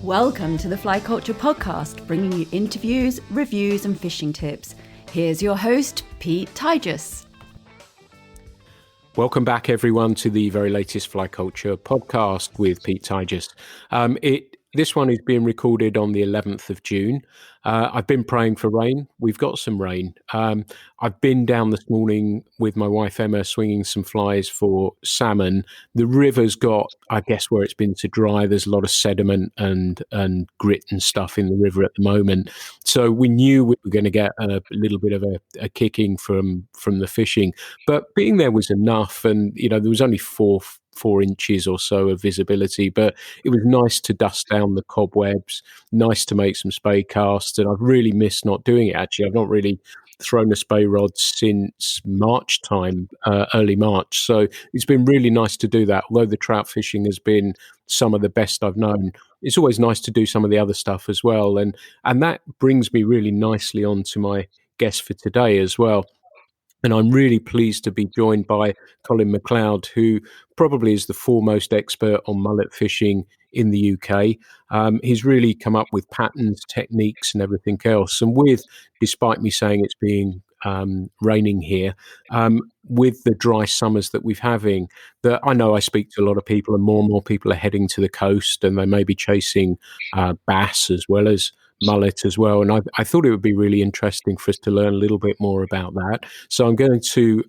Welcome to the Fly Culture Podcast, bringing you interviews, reviews and fishing tips. Here's your host, Pete Tigus. Welcome back, everyone, to the very latest Fly Culture Podcast with Pete Tigus. This one is being recorded on the 11th of June. I've been praying for rain. We've got some rain. I've been down this morning with my wife, Emma, swinging some flies for salmon. The river's got, I guess, where it's been to dry, there's a lot of sediment and grit and stuff in the river at the moment. So we knew we were going to get a little bit of a kicking from the fishing. But being there was enough. And, you know, there was only four inches or so of visibility, but it was nice to dust down the cobwebs, nice to make some spey casts, and I've really missed not doing it. Actually, I've not really thrown a spey rod since March time, early March, so it's been really nice to do that. Although the trout fishing has been some of the best I've known, it's always nice to do some of the other stuff as well, and that brings me really nicely on to my guest for today as well. And I'm really pleased to be joined by Colin Macleod, who probably is the foremost expert on mullet fishing in the UK. He's really come up with patterns, techniques, and everything else. And despite me saying it's being raining here, with the dry summers that we're having, that I know I speak to a lot of people, and more people are heading to the coast, and they may be chasing bass as well as mullet as well, and I thought it would be really interesting for us to learn a little bit more about that. So I'm going to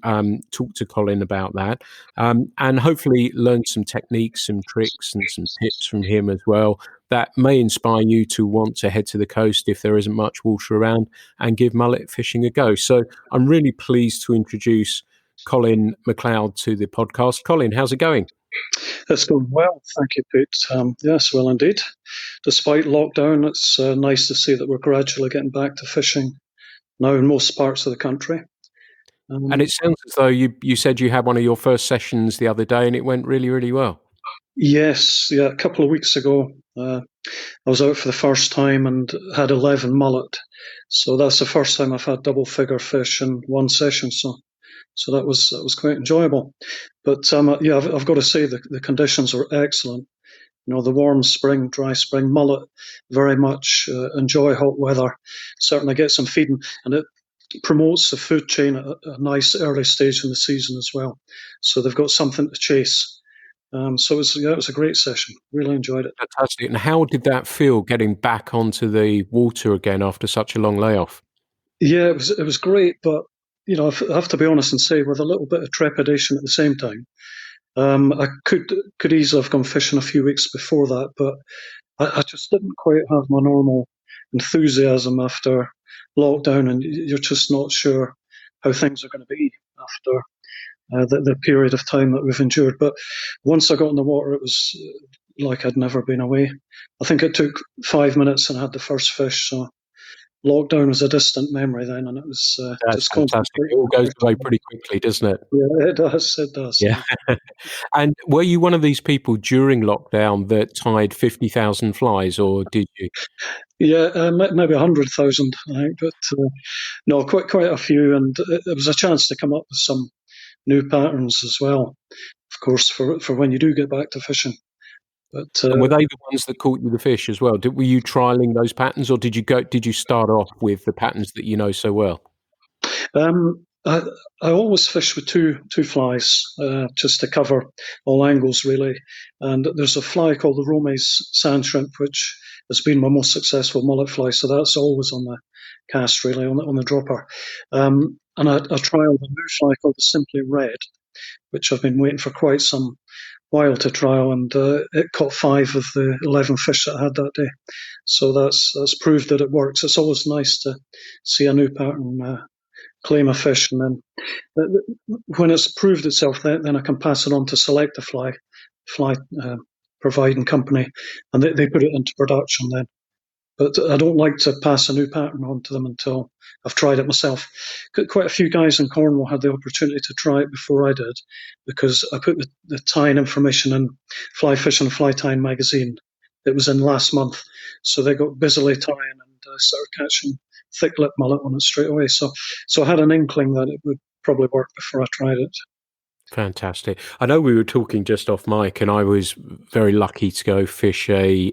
talk to Colin about that, and hopefully learn some techniques, some tricks, and some tips from him as well that may inspire you to want to head to the coast if there isn't much water around and give mullet fishing a go. So I'm really pleased to introduce Colin Macleod to the podcast. Colin, how's it going? It's going well, thank you, Pete. Yes, well, indeed. Despite lockdown, it's nice to see that we're gradually getting back to fishing now in most parts of the country. And it sounds as though you said you had one of your first sessions the other day, and it went really, really well. Yes, yeah. A couple of weeks ago, I was out for the first time and had 11 mullet. So that's the first time I've had double-figure fish in one session. So that was quite enjoyable. But I've got to say the conditions are excellent. You know, the warm spring, dry spring, mullet very much enjoy hot weather. Certainly get some feeding, and it promotes the food chain at a nice early stage in the season as well. So they've got something to chase. So it was a great session. Really enjoyed it. Fantastic. And how did that feel, getting back onto the water again after such a long layoff? Yeah, it was great, but you know, I have to be honest and say, with a little bit of trepidation at the same time. I could easily have gone fishing a few weeks before that, but I just didn't quite have my normal enthusiasm after lockdown, and you're just not sure how things are going to be after the period of time that we've endured. But once I got in the water, it was like I'd never been away. I think it took 5 minutes and I had the first fish, so lockdown was a distant memory then, and it was just fantastic. It all goes away pretty quickly, doesn't it? Yeah, it does. Yeah. And were you one of these people during lockdown that tied 50,000 flies, or did you? Yeah, maybe 100,000, I think, but no, quite a few, and it was a chance to come up with some new patterns as well, of course, for when you do get back to fishing. But and were they the ones that caught you the fish as well? Were you trialing those patterns, or did you start off with the patterns that you know so well? I always fish with two flies, just to cover all angles, really. And there's a fly called the Rome's sand shrimp, which has been my most successful mullet fly. So that's always on the cast, really, on the dropper. And I trialed a new fly called the Simply Red, which I've been waiting for quite some while to trial, and it caught 5 of the 11 fish that I had that day. So that's proved that it works. It's always nice to see a new pattern claim a fish, and then when it's proved itself, then I can pass it on to Select a Fly providing company, and they put it into production then. But I don't like to pass a new pattern on to them until I've tried it myself. Quite a few guys in Cornwall had the opportunity to try it before I did, because I put the tying information in Fly Fishing and Fly Tying magazine. It was in last month, so they got busily tying and started catching thick lip mullet on it straight away. So I had an inkling that it would probably work before I tried it. Fantastic. I know we were talking just off mic, and I was very lucky to go fish a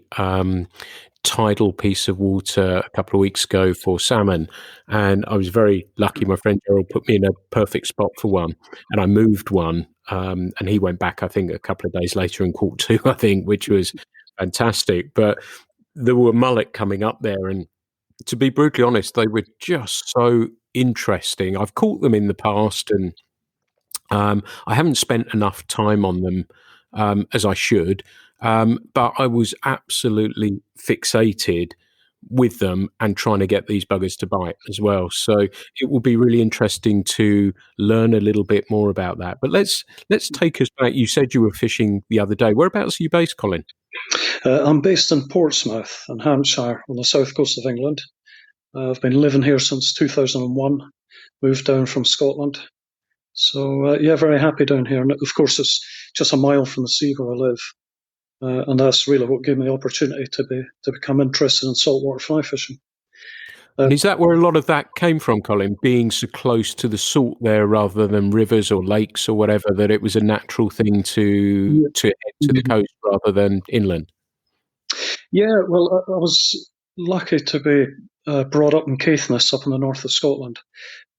tidal piece of water a couple of weeks ago for salmon, and I was very lucky. My friend Gerald put me in a perfect spot for one, and I moved one, and he went back, I think, a couple of days later and caught two, I think, which was fantastic. But there were mullet coming up there, and to be brutally honest, they were just so interesting. I've caught them in the past, and I haven't spent enough time on them as I should, but I was absolutely fixated with them and trying to get these buggers to bite as well. So it will be really interesting to learn a little bit more about that. But let's take us back. You said you were fishing the other day. Whereabouts are you based, Colin? I'm based in Portsmouth in Hampshire on the south coast of England. I've been living here since 2001, moved down from Scotland. So, very happy down here. And of course, it's just a mile from the sea where I live. And that's really what gave me the opportunity to become interested in saltwater fly fishing. And is that where a lot of that came from, Colin, being so close to the salt there rather than rivers or lakes or whatever, that it was a natural thing to head to the coast rather than inland? Yeah, well, I was lucky to be brought up in Caithness up in the north of Scotland.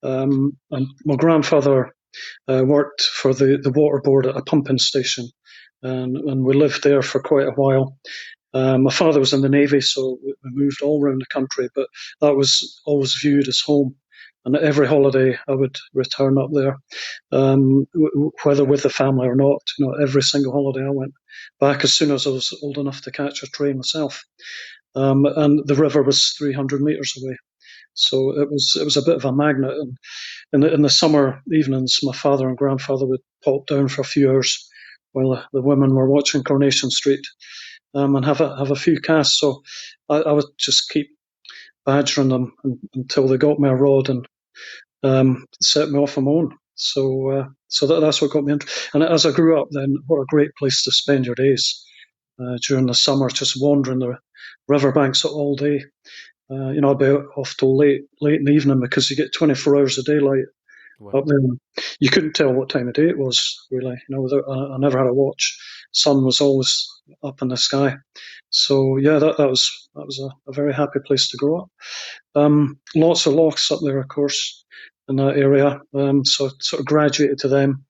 And my grandfather worked for the water board at a pumping station, and we lived there for quite a while. My father was in the Navy, so we moved all around the country, but that was always viewed as home. And every holiday I would return up there, whether with the family or not. Every single holiday I went back as soon as I was old enough to catch a train myself. And the river was 300 metres away. So it was a bit of a magnet. And in the summer evenings, my father and grandfather would pop down for a few hours while the women were watching Coronation Street, and have a few casts. So I would just keep badgering them until they got me a rod and set me off on my own. So that's what got me into. And as I grew up, then what a great place to spend your days during the summer, just wandering the riverbanks all day. I'd be off till late in the evening because you get 24 hours of daylight up there. You couldn't tell what time of day it was, really. I never had a watch. Sun was always up in the sky. So yeah, that was a very happy place to grow up. Lots of lochs up there, of course, in that area. So I sort of graduated to them.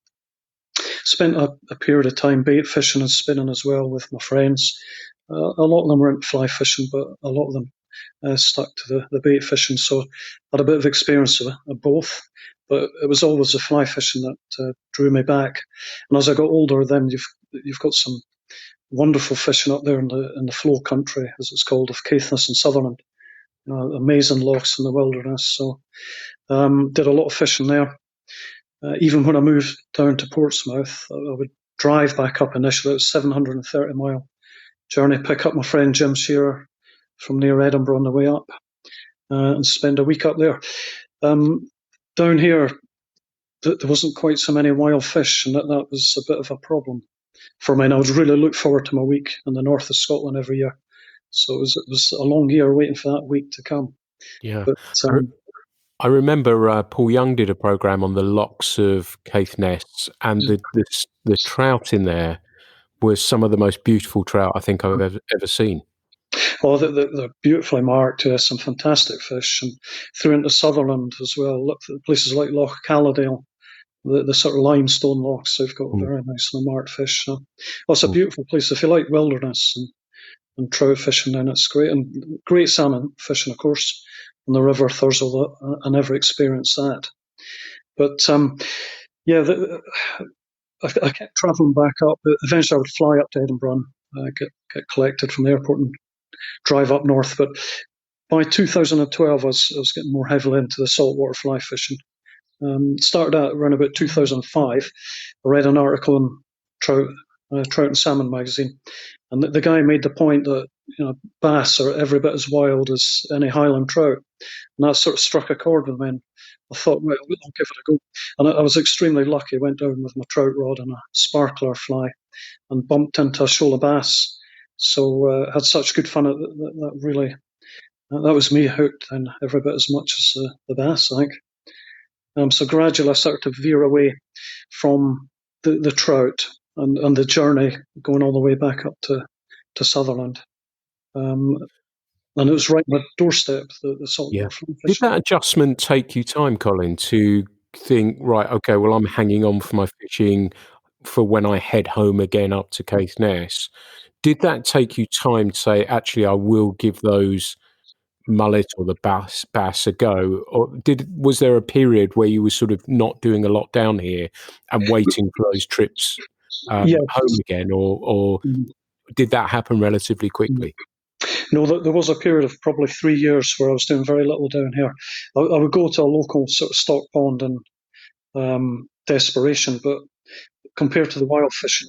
Spent a period of time bait fishing and spinning as well with my friends. A lot of them weren't fly fishing, but a lot of them stuck to the bait fishing, so I had a bit of experience of both, but it was always the fly fishing that drew me back. And as I got older, then you've got some wonderful fishing up there in the flow country, as it's called, of Caithness and Sutherland. Amazing lochs in the wilderness. So did a lot of fishing there. Even when I moved down to Portsmouth, I would drive back up initially. It was a 730-mile journey, pick up my friend Jim Shearer from near Edinburgh on the way up, and spend a week up there. Down here, there wasn't quite so many wild fish, and that was a bit of a problem for me. And I would really look forward to my week in the north of Scotland every year. So it was a long year waiting for that week to come. Yeah. But, I remember Paul Young did a programme on the lochs of Caithness, and the trout in there was some of the most beautiful trout I think I've ever seen. Oh, they're beautifully marked. Some fantastic fish, and through into Sutherland as well. Look at places like Loch Calladale, the sort of limestone lochs. They've got very nicely marked fish. So, it's a beautiful place if you like wilderness and trout fishing. Then it's great, and great salmon fishing, of course, on the River Thurzel. I never experienced that, but I kept travelling back up. Eventually, I would fly up to Edinburgh, get collected from the airport, and drive up north. But by 2012, I was getting more heavily into the saltwater fly fishing. Started out around about 2005. I read an article in Trout and Salmon magazine, and the guy made the point that bass are every bit as wild as any Highland trout, and that sort of struck a chord with me. And I thought, well, I'll give it a go. And I was extremely lucky. I went down with my trout rod and a sparkler fly, and bumped into a shoal of bass. So had such good fun that really that was me hooked, and every bit as much as the bass, I think. So gradually I started to veer away from the trout and the journey going all the way back up to Sutherland. And it was right on my doorstep, the saltwater fly Did fishing. that adjustment take you time, Colin, to think, right, okay, well, I'm hanging on for my fishing for when I head home again up to Caithness? Did that take you time to say, actually, I will give those mullet or the bass a go? Or was there a period where you were sort of not doing a lot down here and waiting for those trips Yes. home again, or did that happen relatively quickly? No, there was a period of probably 3 years where I was doing very little down here. I would go to a local sort of stock pond in desperation, but compared to the wild fishing,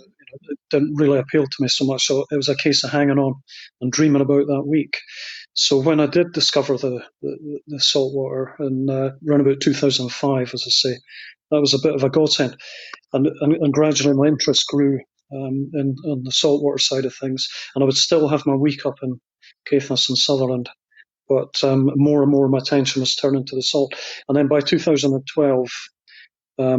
it didn't really appeal to me so much. So it was a case of hanging on and dreaming about that week. So when I did discover the saltwater in around about 2005, as I say, that was a bit of a godsend. And gradually my interest grew on the saltwater side of things. And I would still have my week up in Caithness and Sutherland, but more and more my attention was turning to the salt. And then by 2012, I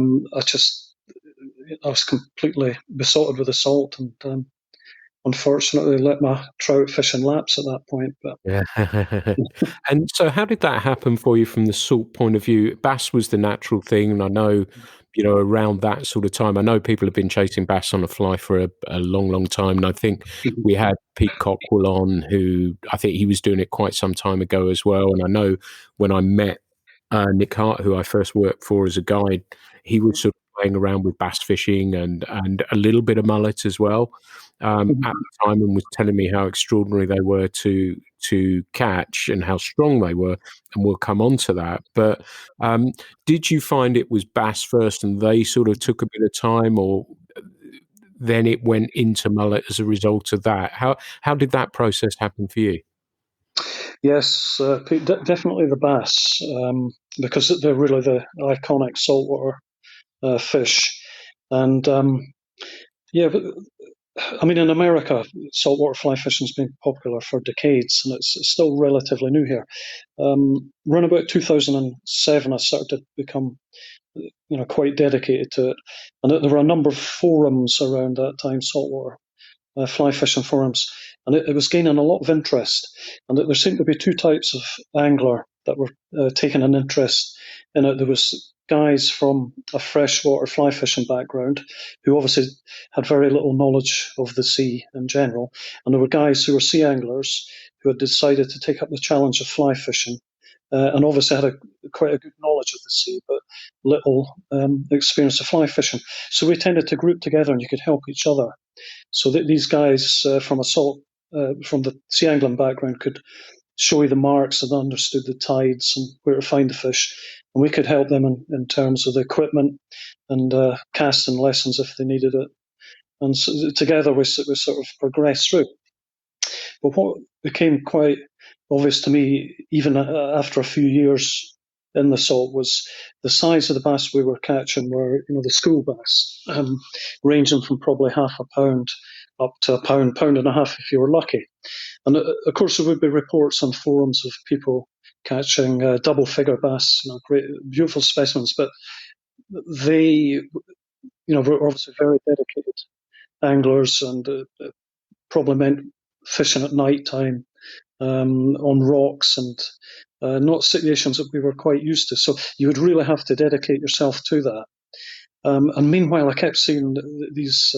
was completely besotted with the salt, and unfortunately let my trout fishing lapse at that point. But Yeah. And so how did that happen for you from the salt point of view? Bass was the natural thing, and I know, around that sort of time, I know people have been chasing bass on a fly for a long, long time, and I think we had Pete Cockwell on, who I think he was doing it quite some time ago as well, and I know when I met Nick Hart, who I first worked for as a guide, he was sort of playing around with bass fishing and a little bit of mullet as well, at the time, and was telling me how extraordinary they were to catch and how strong they were, and we'll come on to that. But did you find it was bass first and they sort of took a bit of time, or then it went into mullet as a result of that? How did that process happen for you? yes, Pete, definitely the bass, because they're really the iconic saltwater fish. And yeah, but, I mean, in America, saltwater fly fishing has been popular for decades, and it's still relatively new here. Around about 2007, I started to become, quite dedicated to it, and there were a number of forums around that time, saltwater fly fishing forums, and it was gaining a lot of interest. And there seemed to be two types of angler that were taking an interest in it. There was guys from a freshwater fly fishing background who obviously had very little knowledge of the sea in general, and there were guys who were sea anglers who had decided to take up the challenge of fly fishing. And obviously had quite a good knowledge of the sea, but little experience of fly fishing. So we tended to group together, and you could help each other. So that these guys from the sea angling background could show you the marks and understood the tides and where to find the fish, and we could help them in terms of the equipment and casting lessons if they needed it. And so together we sort of progressed through. But what became quite obvious to me, even after a few years in the salt, was the size of the bass we were catching were, the school bass, ranging from probably half a pound up to a pound, pound and a half if you were lucky. And of course, there would be reports on forums of people catching double figure bass, great, beautiful specimens, but they, were obviously very dedicated anglers, and probably meant fishing at night time on rocks, and not situations that we were quite used to. So you would really have to dedicate yourself to that. And meanwhile, I kept seeing these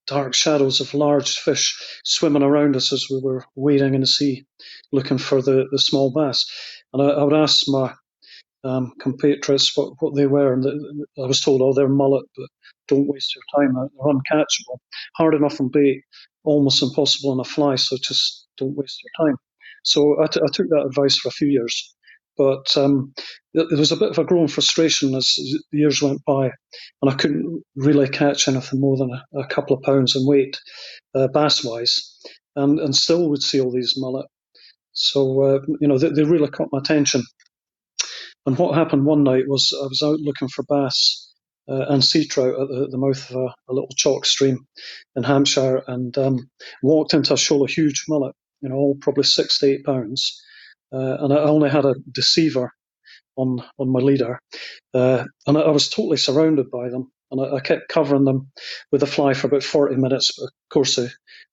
dark shadows of large fish swimming around us as we were wading in the sea, looking for the small bass. And I would ask my compatriots what they were, and I was told, oh, they're mullet, but don't waste your time, they're uncatchable. Hard enough on bait, almost impossible on a fly, so just don't waste your time. So I took that advice for a few years. But there was a bit of a growing frustration as the years went by, and I couldn't really catch anything more than a couple of pounds in weight, bass-wise, and still would see all these mullet. So, they really caught my attention. And what happened one night was I was out looking for bass and sea trout at the mouth of a little chalk stream in Hampshire, and walked into a shoal of huge mullet, all probably 6 to 8 pounds. And I only had a deceiver on my leader. And I was totally surrounded by them. And I kept covering them with the fly for about 40 minutes, but of course I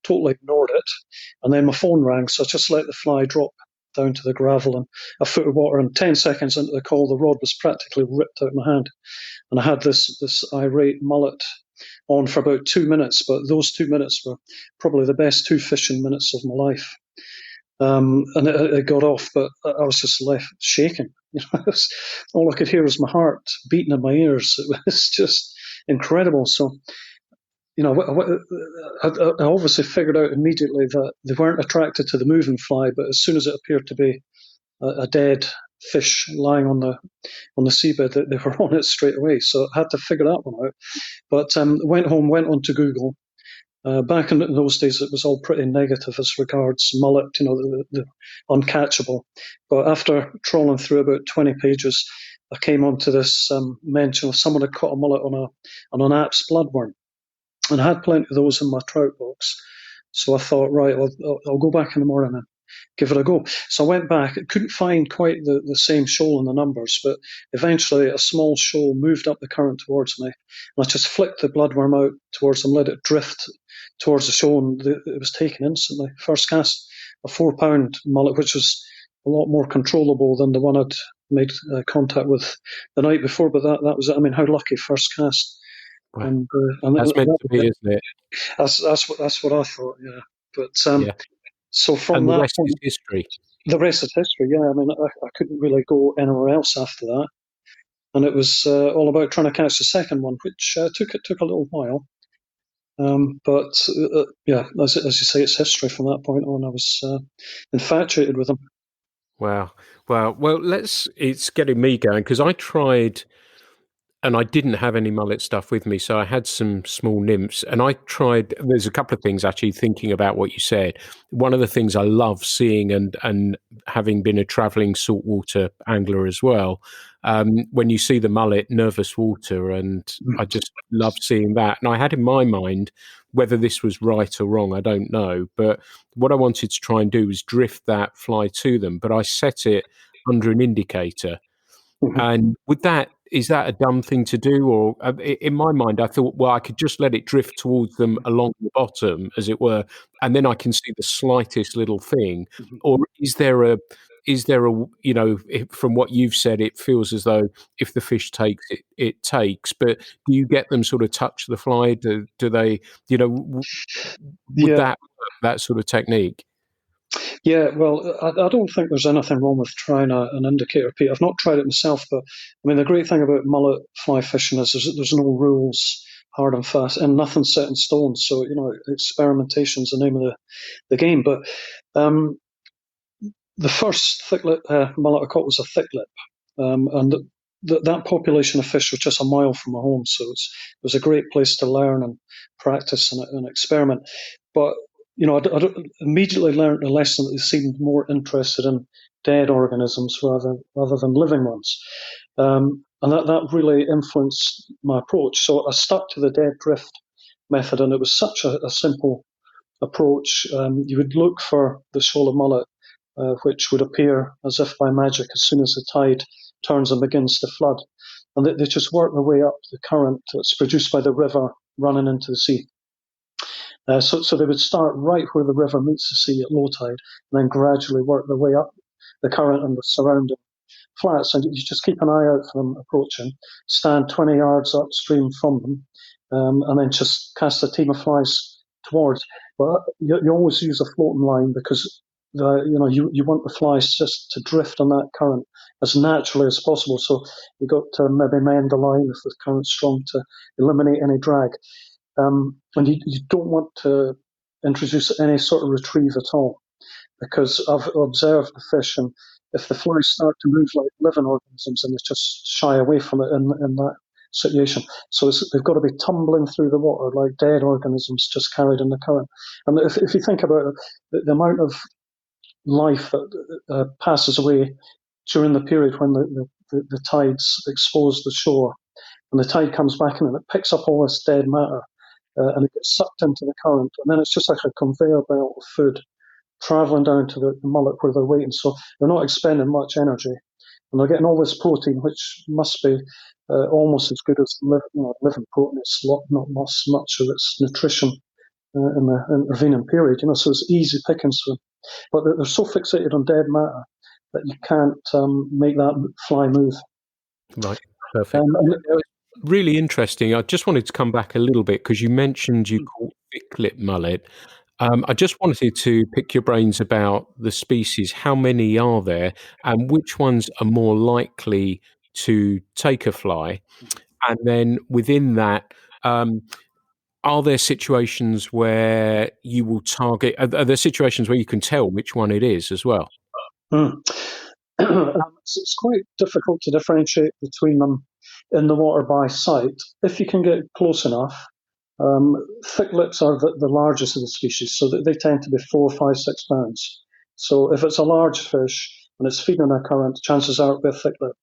totally ignored it. And then my phone rang, so I just let the fly drop down to the gravel and a foot of water, and 10 seconds into the call, the rod was practically ripped out of my hand. And I had this irate mullet on for about 2 minutes, but those 2 minutes were probably the best 2 fishing minutes of my life. And it got off, but I was just left shaking. All I could hear was my heart beating in my ears. It was just incredible. So, I obviously figured out immediately that they weren't attracted to the moving fly, but as soon as it appeared to be a dead fish lying on the seabed, they were on it straight away. So I had to figure that one out. But went home, went on to Google. Back in those days, it was all pretty negative as regards mullet, the uncatchable. But after trawling through about 20 pages, I came onto this mention of someone had caught a mullet on an Apps bloodworm. And I had plenty of those in my trout box. So I thought, right, I'll go back in the morning and give it a go. So I went back. I couldn't find quite the same shoal in the numbers, but eventually a small shoal moved up the current towards me. And I just flicked the bloodworm out towards them, let it drift towards the shoal, and it was taken instantly. First cast, a 4-pound mullet, which was a lot more controllable than the one I'd made contact with the night before. But that was it. I mean, how lucky, first cast. Wow. And that's meant to be, isn't it? That's what I thought. Yeah, but yeah. So from and the that rest point, is history. The rest is history. Yeah, I mean, I couldn't really go anywhere else after that, and it was all about trying to catch the second one, which took a little while. But yeah, as you say, it's history from that point on. I was infatuated with them. Wow. Well, it's getting me going, because I tried, and I didn't have any mullet stuff with me, so I had some small nymphs, and I tried. There's a couple of things actually, thinking about what you said. One of the things I love seeing, and having been a travelling saltwater angler as well, when you see the mullet nervous water, and I just love seeing that. And I had in my mind, whether this was right or wrong, I don't know, but what I wanted to try and do was drift that fly to them, but I set it under an indicator. And is that a dumb thing to do? Or in my mind, I thought, well, I could just let it drift towards them along the bottom, as it were, and then I can see the slightest little thing. Or is there a, from what you've said, it feels as though if the fish takes it, it takes. But do you get them sort of touch the fly? Do they, would that sort of technique? Yeah, well, I don't think there's anything wrong with trying an indicator, Pete. I've not tried it myself, but I mean, the great thing about mullet fly fishing is there's no rules, hard and fast, and nothing set in stone. So, experimentation's the name of the game. But the first thick-lip mullet I caught was a thick-lip, and that population of fish was just a mile from my home, so it was a great place to learn and practice and experiment. But I immediately learned a lesson that they seemed more interested in dead organisms rather than living ones. And that really influenced my approach. So I stuck to the dead drift method, and it was such a simple approach. You would look for the shoal of mullet, which would appear as if by magic as soon as the tide turns and begins to flood. And they just work their way up the current that's produced by the river running into the sea. So they would start right where the river meets the sea at low tide, and then gradually work their way up the current and the surrounding flats. And you just keep an eye out for them approaching, stand 20 yards upstream from them, and then just cast a team of flies towards. But you always use a floating line, because you want the flies just to drift on that current as naturally as possible. So you got to maybe mend the line if the current's strong to eliminate any drag. And you don't want to introduce any sort of retrieve at all, because I've observed the fish, and if the flies start to move like living organisms, and they just shy away from it in that situation. So they've got to be tumbling through the water like dead organisms just carried in the current. And if you think about it, the amount of life that passes away during the period when the tides expose the shore, and the tide comes back in and it picks up all this dead matter, and it gets sucked into the current, and then it's just like a conveyor belt of food travelling down to the mullet where they're waiting. So they're not expending much energy, and they're getting all this protein, which must be almost as good as living protein. It's not lost much of its nutrition in the intervening period. So it's easy pickings for them. But they're so fixated on dead matter that you can't make that fly move. Right, perfect. Really interesting. I just wanted to come back a little bit because you mentioned you caught thick-lip mullet. I just wanted to pick your brains about the species. How many are there, and which ones are more likely to take a fly? And then within that, are there situations where you will target? Are there situations where you can tell which one it is as well? It's quite difficult to differentiate between them in the water by sight. If you can get close enough, thick lips are the largest of the species, so they tend to be 4, 5, 6 pounds. So if it's a large fish and it's feeding on a current, chances are it'll be a thick lip.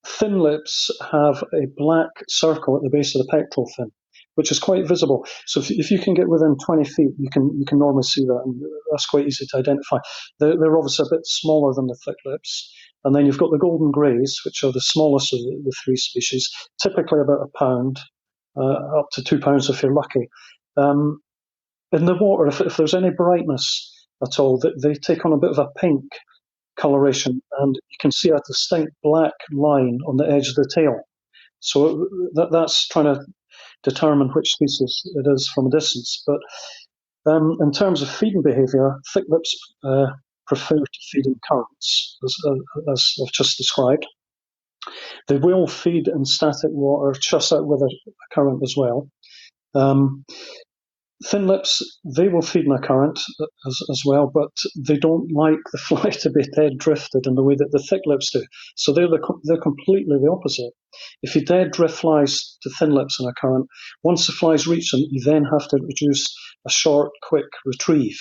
Thin lips have a black circle at the base of the pectoral fin, which is quite visible. So if you can get within 20 feet, you can normally see that, and that's quite easy to identify. They're obviously a bit smaller than the thick lips. And then you've got the golden greys, which are the smallest of the three species, typically about a pound, up to 2 pounds if you're lucky. In the water, if there's any brightness at all, they take on a bit of a pink coloration, and you can see a distinct black line on the edge of the tail. So that's trying to determine which species it is from a distance. But in terms of feeding behaviour, thick lips prefer to feed in currents, as I've just described. They will feed in static water, just out with a current as well. Thin lips, they will feed in a current as well, but they don't like the fly to be dead drifted in the way that the thick lips do. So they're completely the opposite. If you dead drift flies to thin lips in a current, once the flies reach them, you then have to produce a short, quick retrieve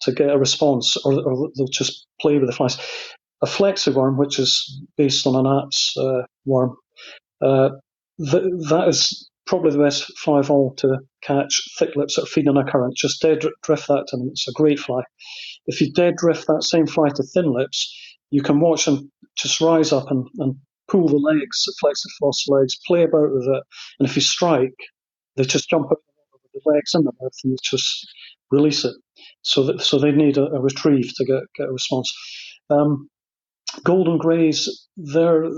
to get a response, or they'll just play with the flies. A flexiworm, which is based on an apse worm, that is probably the best fly of all to catch thick lips that are feeding on a current. Just dead drift that to them. It's a great fly. If you dead drift that same fly to thin lips, you can watch them just rise up and pull the legs, flex the floss legs, play about with it. And if you strike, they just jump out with the legs in the mouth and just release it. So they need a retrieve to get a response. Golden greys, they're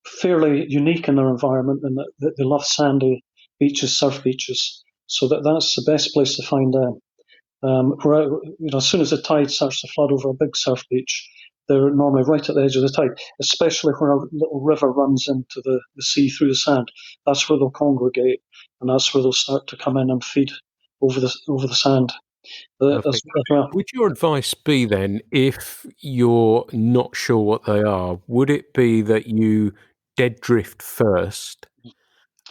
fairly unique in their environment, in that they love sandy beaches, surf beaches. So that's the best place to find them. As soon as the tide starts to flood over a big surf beach, they're normally right at the edge of the tide, especially when a little river runs into the sea through the sand. That's where they'll congregate, and that's where they'll start to come in and feed over the sand. As well. Would your advice be then, if you're not sure what they are, would it be that you dead drift first,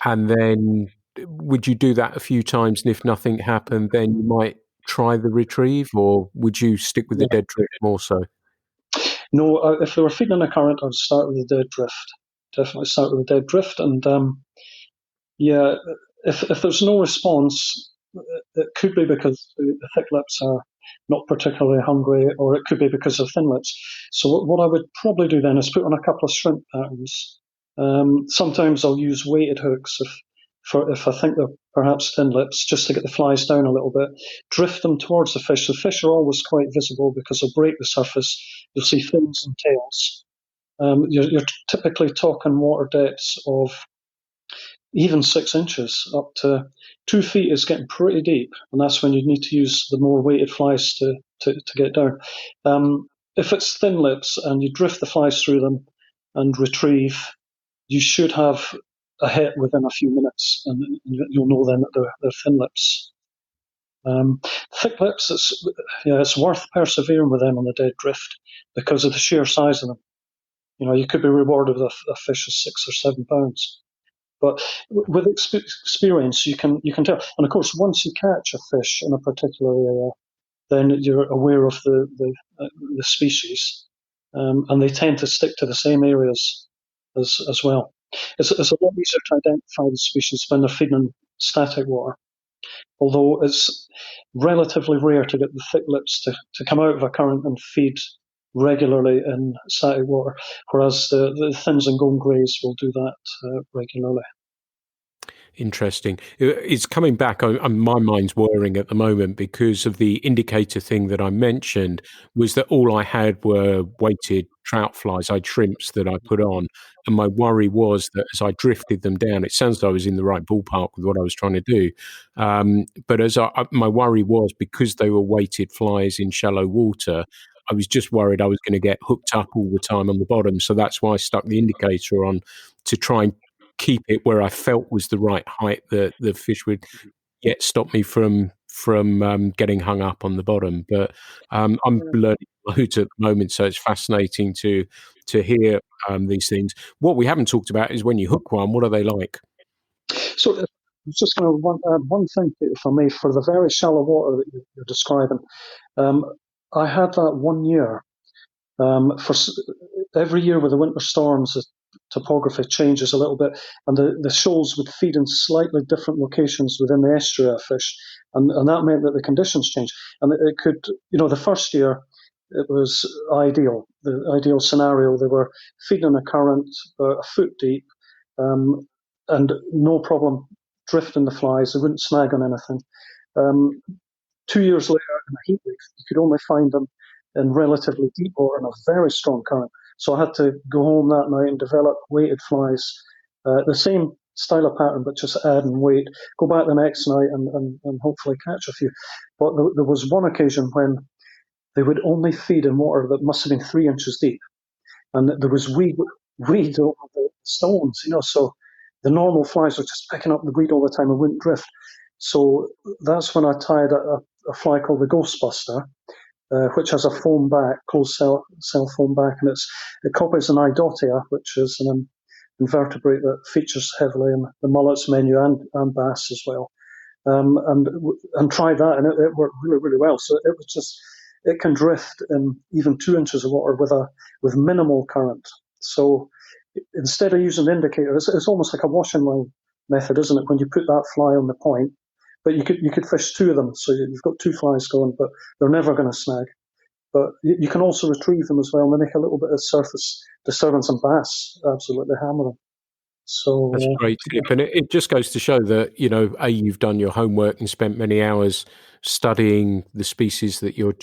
and then would you do that a few times, and if nothing happened, then you might try the retrieve, or would you stick with the dead drift more so? No, if they were feeding in a current, I'd start with the dead drift. Definitely start with the dead drift, and if there's no response, it could be because the thick lips are not particularly hungry, or it could be because of thin lips. So what I would probably do then is put on a couple of shrimp patterns. Sometimes I'll use weighted hooks if I think they're perhaps thin lips, just to get the flies down a little bit. Drift them towards the fish. The fish are always quite visible because they'll break the surface. You'll see fins and tails. You're typically talking water depths of even 6 inches, up to 2 feet is getting pretty deep, and that's when you need to use the more weighted flies to get down. If it's thin lips and you drift the flies through them and retrieve, you should have a hit within a few minutes, and you'll know then that they're thin lips. Thick lips, it's worth persevering with them on the dead drift because of the sheer size of them. You could be rewarded with a fish of 6 or 7 pounds. But with experience, you can tell. And of course, once you catch a fish in a particular area, then you're aware of the species, and they tend to stick to the same areas as well. It's a lot easier to identify the species when they're feeding in static water, although it's relatively rare to get the thick lips to come out of a current and feed regularly in static water, whereas the thins and golden greys will do that regularly. Interesting. It's coming back. My mind's whirring at the moment because of the indicator thing that I mentioned was that all I had were weighted trout flies. I had shrimps that I put on. And my worry was that as I drifted them down, it sounds like I was in the right ballpark with what I was trying to do. But my worry was because they were weighted flies in shallow water, I was just worried I was going to get hooked up all the time on the bottom. So that's why I stuck the indicator on to try and keep it where I felt was the right height that the fish would yet stop me from getting hung up on the bottom. But I'm learning loads at the moment, so it's fascinating to hear these things. What we haven't talked about is when you hook one, what are they like? So just going to add one thing, if I may, for the very shallow water that you're describing. I had that 1 year. For every year with the winter storms, the topography changes a little bit, and the shoals would feed in slightly different locations within the estuary of fish, and that meant that the conditions changed. And it could, the first year it was ideal, the ideal scenario. They were feeding a current a foot deep, and no problem drifting the flies. They wouldn't snag on anything. 2 years later, in a heat wave, you could only find them in relatively deep water and a very strong current. So I had to go home that night and develop weighted flies, the same style of pattern, but just adding weight. Go back the next night and hopefully catch a few. But there was one occasion when they would only feed in water that must have been 3 inches deep, and there was weed over the stones, so the normal flies were just picking up the weed all the time and wouldn't drift. So that's when I tied a fly called the Ghostbuster, which has a foam back, closed cell foam back, and it copies an Idotea, which is an invertebrate that features heavily in the mullets menu and bass as well. And tried that, and it worked really, really well. So it was just, it can drift in even 2 inches of water with minimal current. So instead of using the indicator, it's almost like a washing line method, isn't it? When you put that fly on the point, but you could fish 2 of them, so you've got 2 flies going, but they're never going to snag. But you can also retrieve them as well, and they make a little bit of surface disturbance, and bass absolutely hammer them. So That's a great tip, and it just goes to show that you've done your homework and spent many hours studying the species that you're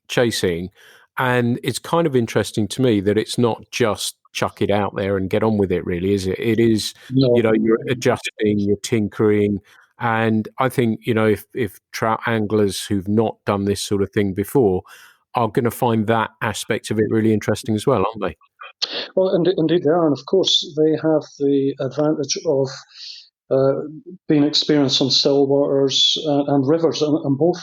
chasing, and it's kind of interesting to me that it's not just chuck it out there and get on with it. Really, is it? It is. no. You're adjusting, you're tinkering, and I think if trout anglers who've not done this sort of thing before are going to find that aspect of it really interesting as well, aren't they? Well, indeed they are, and of course they have the advantage of being experienced on still waters and rivers, and both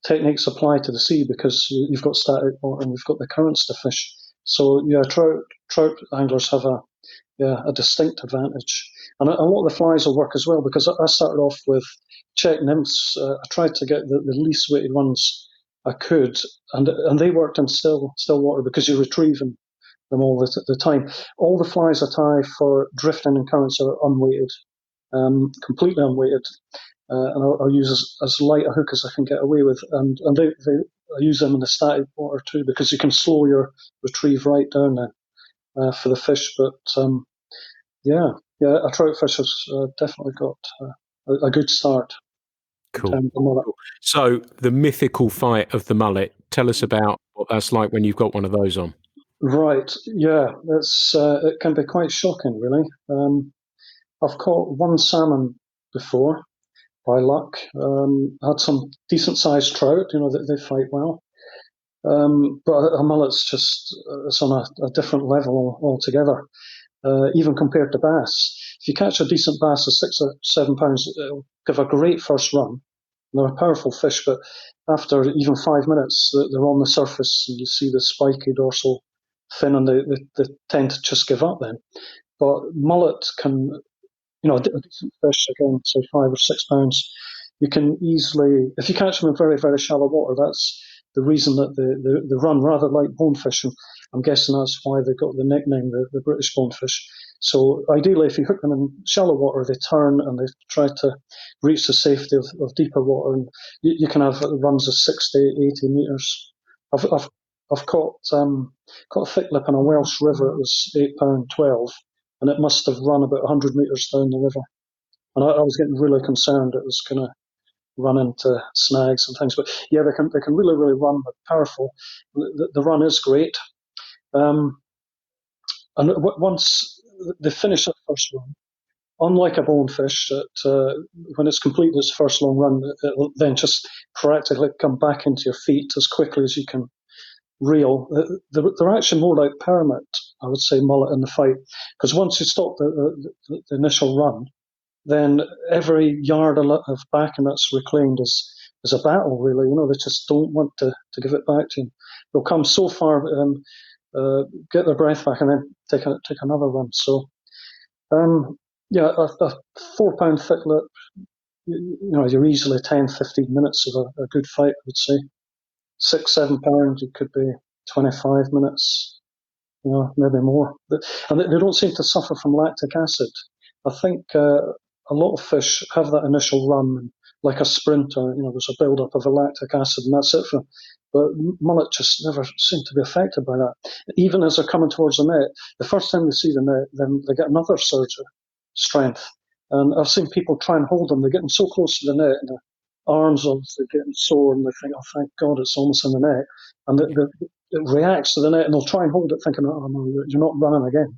techniques apply to the sea because you've got static water and you've got the currents to fish. So yeah, trout anglers have a distinct advantage, and a lot of the flies will work as well because I started off with check nymphs. I tried to get the least weighted ones I could, and they worked in still water because you're retrieving them all the time. All the flies I tie for drifting and currents are unweighted, completely unweighted, and I'll use as light a hook as I can get away with. And I use them in the static water too because you can slow your retrieve right down then for the fish. But a trout fish has definitely got a good start. Cool. So the mythical fight of the mullet. Tell us about what that's like when you've got one of those on. Right, yeah, it can be quite shocking, really. I've caught one salmon before, by luck. Had some decent-sized trout, they fight well. But a mullet's it's on a different level altogether, even compared to bass. If you catch a decent bass of 6 or 7 pounds, it'll give a great first run. They're a powerful fish, but after even 5 minutes, they're on the surface, and you see the spiky dorsal fin, and they tend to just give up then. But mullet can, a decent fish, again, say 5 or 6 pounds, you can easily, if you catch them in very, very shallow water, that's the reason that they run rather like bonefish, and I'm guessing that's why they got the nickname, the British bonefish. So ideally, if you hook them in shallow water, they turn and they try to reach the safety of deeper water, and you can have runs of 60, 80 metres. I've I've caught a thick lip in a Welsh river. It was £8.12, and it must have run about 100 metres down the river. And I was getting really concerned it was going to run into snags and things. But yeah, they can really, really run. But powerful. The run is great. And once they finish that first run, unlike a bonefish, that when it's completed its first long run, it'll then just practically come back into your feet as quickly as you can reel. They're actually more like permit, I would say, mullet in the fight, because once you stop the initial run, then every yard of backing that's reclaimed is a battle, really. They just don't want to give it back to you. They'll come so far, get their breath back, and then take another run. So, yeah, a 4 pound thick lip, you're easily 10, 15 minutes of a good fight, I would say. 6, 7 pounds, it could be 25 minutes, maybe more. And they don't seem to suffer from lactic acid. I think a lot of fish have that initial run, like a sprinter, there's a build-up of lactic acid, and that's it for them. But mullet just never seem to be affected by that. Even as they're coming towards the net, the first time they see the net, then they get another surge of strength. And I've seen people try and hold them. They're getting so close to the net, and their arms are getting sore, and they think, oh, thank God, it's almost in the net. And it reacts to the net, and they'll try and hold it, thinking, oh, no, you're not running again.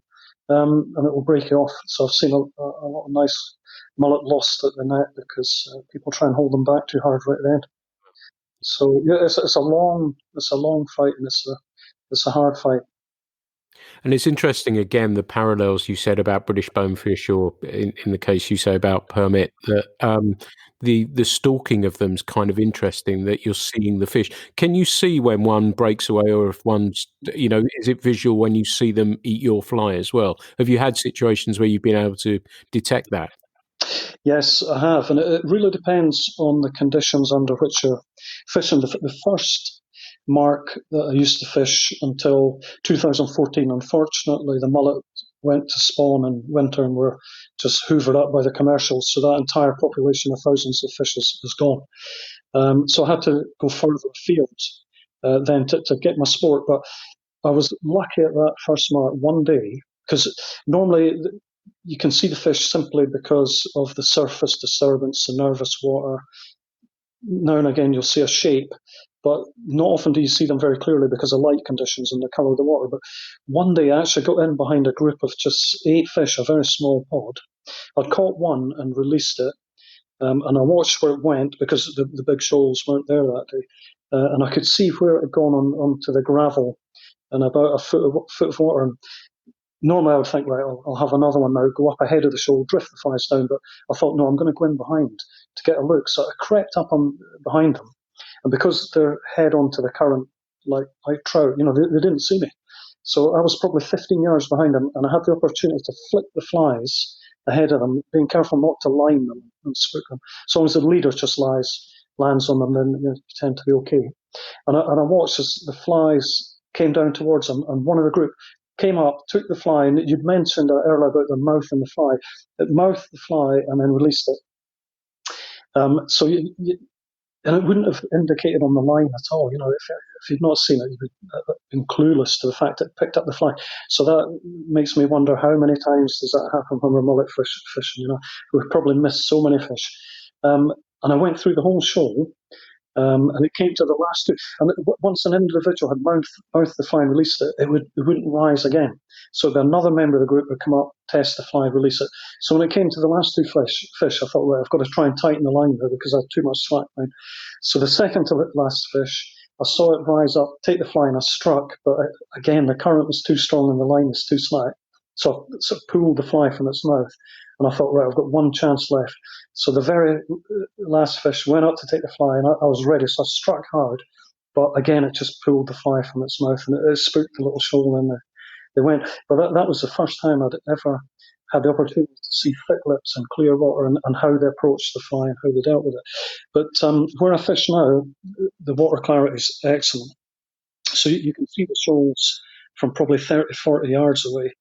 And it will break you off. So I've seen a lot of nice mullet lost at the net because people try and hold them back too hard right at the end. So yeah, it's a long fight, and it's a hard fight. And it's interesting, again, the parallels you said about British bonefish, or in the case you say about permit, that the stalking of them's kind of interesting, that you're seeing the fish. Can you see when one breaks away, or if one's, is it visual when you see them eat your fly as well? Have you had situations where you've been able to detect that? Yes, I have, and it really depends on the conditions under which you're fishing. The first mark that I used to fish until 2014, unfortunately, the mullet went to spawn in winter and were just hoovered up by the commercials, so that entire population of thousands of fish is gone. So I had to go further afield then to get my sport, but I was lucky at that first mark one day, because normally you can see the fish simply because of the surface disturbance, the nervous water. Now and again you'll see a shape, but not often do you see them very clearly because of light conditions and the colour of the water. But one day I actually got in behind a group of just 8 fish, a very small pod. I'd caught one and released it, and I watched where it went because the big shoals weren't there that day, and I could see where it had gone onto the gravel and about a foot of water. And normally I would think, right, I'll have another one now, go up ahead of the shoal, drift the flies down, but I thought, no, I'm going to go in behind to get a look. So I crept up behind them, and because they're head onto the current, like trout, they didn't see me. So I was probably 15 yards behind them, and I had the opportunity to flick the flies ahead of them, being careful not to line them and spook them. As long as the leader just lands on them, then you tend to be okay. And I watched as the flies came down towards them, and one of the group came up, took the fly, and you'd mentioned earlier about the mouth and the fly. It mouthed the fly and then released it. So and it wouldn't have indicated on the line at all. If you'd not seen it, you'd have been clueless to the fact that it picked up the fly. So that makes me wonder, how many times does that happen when we're mullet fishing? We've probably missed so many fish. And I went through the whole shoal. And it came to the last two. And once an individual had mouthed the fly and released it, it wouldn't rise again. So another member of the group would come up, test the fly, release it. So when it came to the last two fish, I thought, well, I've got to try and tighten the line there because I had too much slack line. So the second to last fish, I saw it rise up, take the fly, and I struck. But again, the current was too strong and the line was too slack. So I sort of pulled the fly from its mouth. And I thought, right, I've got one chance left. So the very last fish went up to take the fly, and I was ready. So I struck hard. But again, it just pulled the fly from its mouth, and it spooked the little shoal, and they went. But that was the first time I'd ever had the opportunity to see thick lips and clear water, and how they approached the fly and how they dealt with it. But where I fish now, the water clarity is excellent. So you can see the shoals from probably 30, 40 yards away.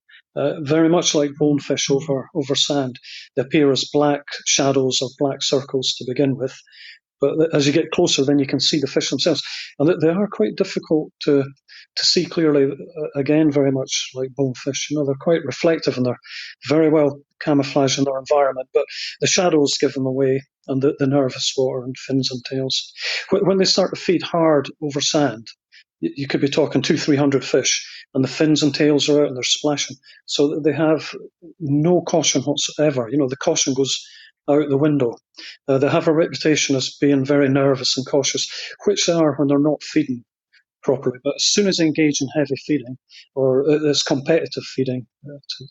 Very much like bonefish over sand. They appear as black shadows or black circles to begin with. But as you get closer, then you can see the fish themselves, and they are quite difficult to see clearly. Again, very much like bonefish, they're quite reflective and they're very well camouflaged in their environment. But the shadows give them away, and the nervous water and fins and tails. When they start to feed hard over sand, you could be talking 200-300 fish, and the fins and tails are out and they're splashing. So they have no caution whatsoever. The caution goes out the window. They have a reputation as being very nervous and cautious, which they are when they're not feeding properly. But as soon as they engage in heavy feeding, or this competitive feeding,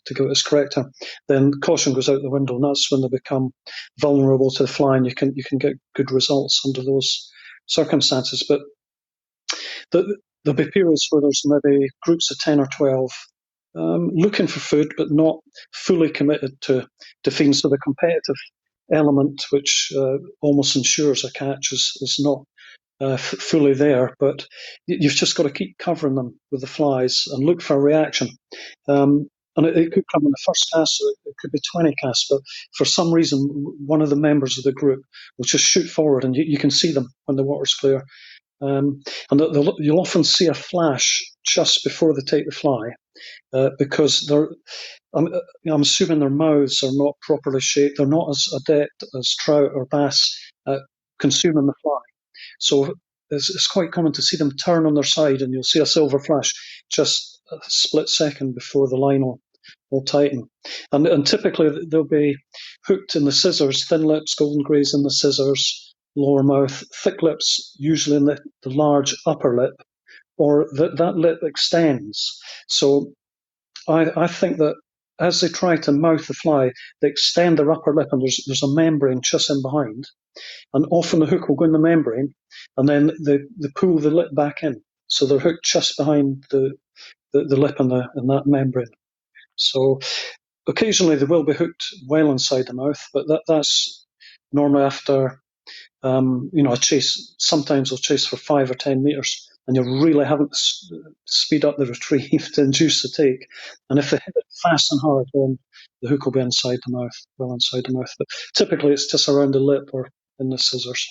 to give it its correct term, then caution goes out the window, and that's when they become vulnerable to the fly, and you can get good results under those circumstances. But there'll be periods where there's maybe groups of 10 or 12 looking for food, but not fully committed to feeding. So the competitive element, which almost ensures a catch, is not fully there. But you've just got to keep covering them with the flies and look for a reaction. And it could come in the first cast, or it could be 20 casts, but for some reason, one of the members of the group will just shoot forward, and you can see them when the water's clear. And you'll often see a flash just before they take the fly, because I'm assuming their mouths are not properly shaped. They're not as adept as trout or bass at consuming the fly. So it's quite common to see them turn on their side, and you'll see a silver flash just a split second before the line will tighten. And typically they'll be hooked in the scissors, thin lips, golden greys in the scissors, lower mouth, thick lips usually in the large upper lip, or that lip extends. So I think that as they try to mouth the fly, they extend their upper lip, and there's a membrane just in behind, and often the hook will go in the membrane, and then they pull the lip back in, so they're hooked just behind the lip in that membrane. So occasionally they will be hooked well inside the mouth, but that's normally after a chase. Sometimes they'll chase for 5 or 10 meters, and you're really having to speed up the retrieve to induce the take. And if they hit it fast and hard, then the hook will be inside the mouth, well inside the mouth. But typically it's just around the lip or in the scissors.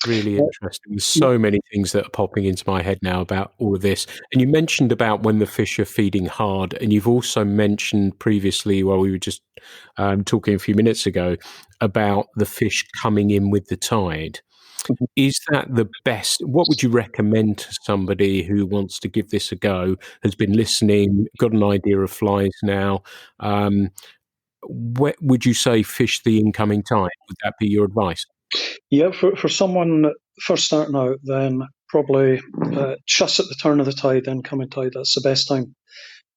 Really interesting. There's so many things that are popping into my head now about all of this. And you mentioned about when the fish are feeding hard, and you've also mentioned previously, while we were just talking a few minutes ago, about the fish coming in with the tide. Mm-hmm. Is that the best? What would you recommend to somebody who wants to give this a go, has been listening, got an idea of flies now? Would you say fish the incoming tide? Would that be your advice? Yeah, for someone first starting out, then probably just at the turn of the tide, incoming tide, that's the best time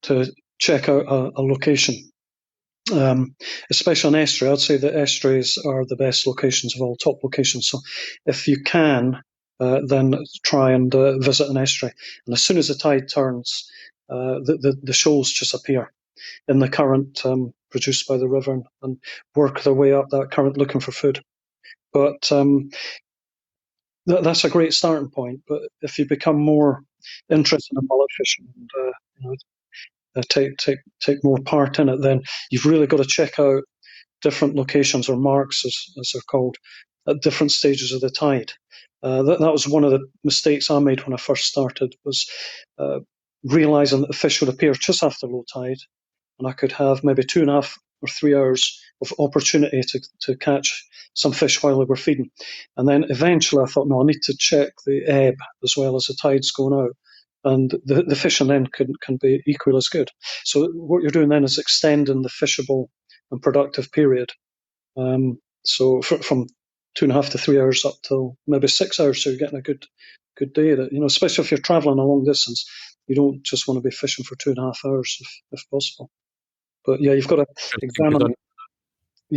to check out a location. Especially on estuary, I'd say the estuaries are the best locations of all, top locations. So if you can, then try and visit an estuary. And as soon as the tide turns, the shoals just appear in the current produced by the river and work their way up that current looking for food. But that's a great starting point. But if you become more interested in mullet fishing and take more part in it, then you've really got to check out different locations, or marks as they're called, at different stages of the tide. That was one of the mistakes I made when I first started, was realizing that the fish would appear just after low tide, and I could have maybe 2.5 or 3 hours of opportunity to catch some fish while they were feeding. And then eventually I thought, no, I need to check the ebb as well as the tide's going out. And the fishing then can be equally as good. So what you're doing then is extending the fishable and productive period. So from 2.5 to 3 hours up till maybe 6 hours, so you're getting a good day. That, especially if you're traveling a long distance, you don't just want to be fishing for 2.5 hours if possible. But yeah, you've got to examine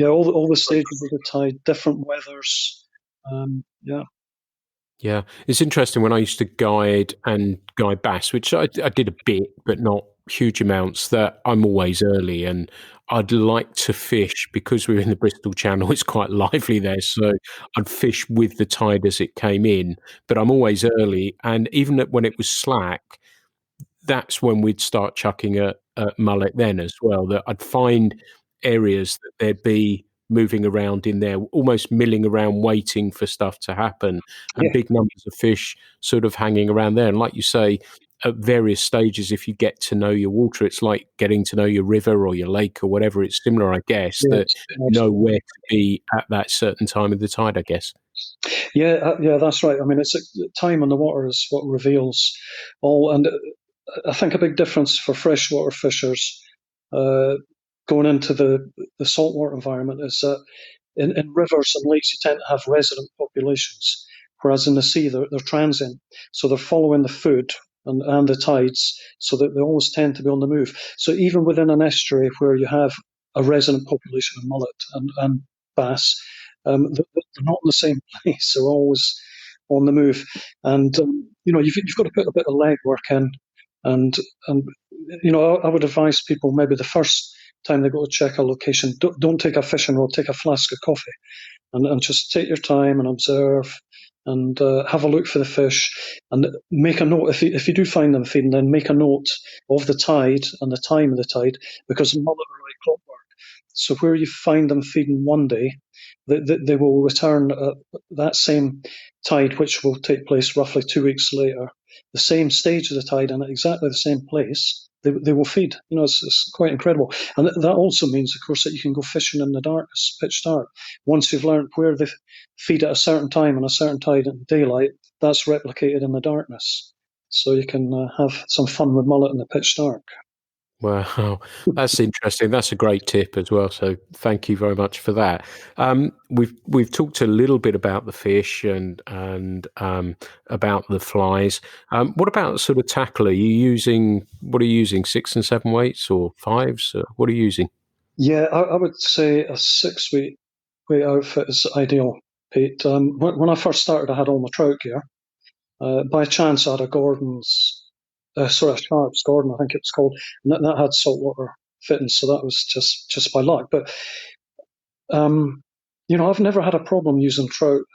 all the stages of the tide, different weathers. Yeah, it's interesting. When I used to guide bass, which I did a bit, but not huge amounts, that I'm always early, and I'd like to fish, because we're in the Bristol Channel, it's quite lively there, so I'd fish with the tide as it came in, but I'm always early. And even when it was slack, that's when we'd start chucking at mullet then as well, that I'd find areas that there'd be moving around in there, almost milling around, waiting for stuff to happen, and big numbers of fish sort of hanging around there. And like you say, at various stages, if you get to know your water, it's like getting to know your river or your lake or whatever. It's similar, I guess, that you know where to be at that certain time of the tide, I guess. Yeah, that's right. I mean, it's time on the water is what reveals all. And I think a big difference for freshwater fishers going into the saltwater environment is that in rivers and lakes, you tend to have resident populations, whereas in the sea, they're transient. So they're following the food and the tides, so that they always tend to be on the move. So even within an estuary where you have a resident population of mullet and bass, they're not in the same place. They're always on the move. And, you've got to put a bit of legwork in. And I would advise people maybe the first time they go to check a location, don't take a fishing rod, take a flask of coffee and just take your time and observe and have a look for the fish and make a note. If you do find them feeding, then make a note of the tide and the time of the tide, because mullet are like clockwork. So where you find them feeding one day, they will return at that same tide, which will take place roughly 2 weeks later, the same stage of the tide and at exactly the same place. They will feed. It's quite incredible. And that also means, of course, that you can go fishing in the darkness, pitch dark. Once you've learned where they feed at a certain time and a certain tide in daylight, that's replicated in the darkness. So you can have some fun with mullet in the pitch dark. Wow, that's interesting. That's a great tip as well. So thank you very much for that. We've talked a little bit about the fish and about the flies. What about sort of tackle? What are you using? 6 and 7 weights or 5s? What are you using? Yeah, I would say a 6-weight outfit is ideal, Pete. When I first started, I had all my trout gear. By chance, I had a a Sharp's Gordon, I think it was called, and that had saltwater fittings, so that was just by luck. But I've never had a problem using trout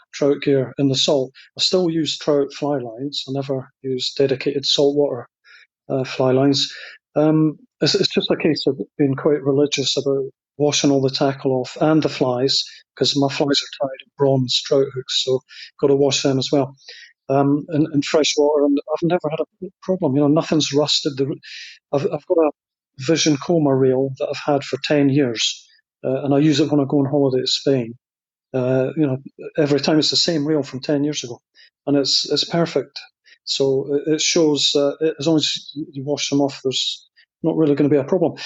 gear in the salt. I still use trout fly lines. I never use dedicated saltwater fly lines. It's just a case of being quite religious about washing all the tackle off and the flies, because my flies are tied in bronze trout hooks, so got to wash them as well. In fresh water, and I've never had a problem. Nothing's rusted. I've got a Vision Coma reel that I've had for 10 years, and I use it when I go on holiday to Spain. Every time it's the same reel from 10 years ago, and it's perfect. So it shows as long as you wash them off, there's not really going to be a problem.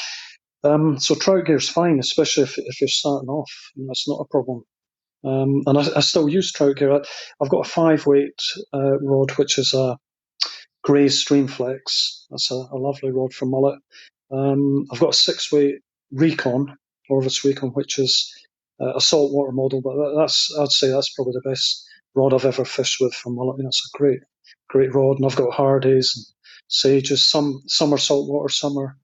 So trout gear's fine, especially if you're starting off. It's not a problem. And I still use trout gear. I've got a 5-weight rod, which is a grey Streamflex. That's a lovely rod for mullet. I've got a 6-weight Recon, Orvis Recon, which is a saltwater model, but I'd say that's probably the best rod I've ever fished with for mullet. It's a great rod. And I've got Hardies and Sages. Some are saltwater, some are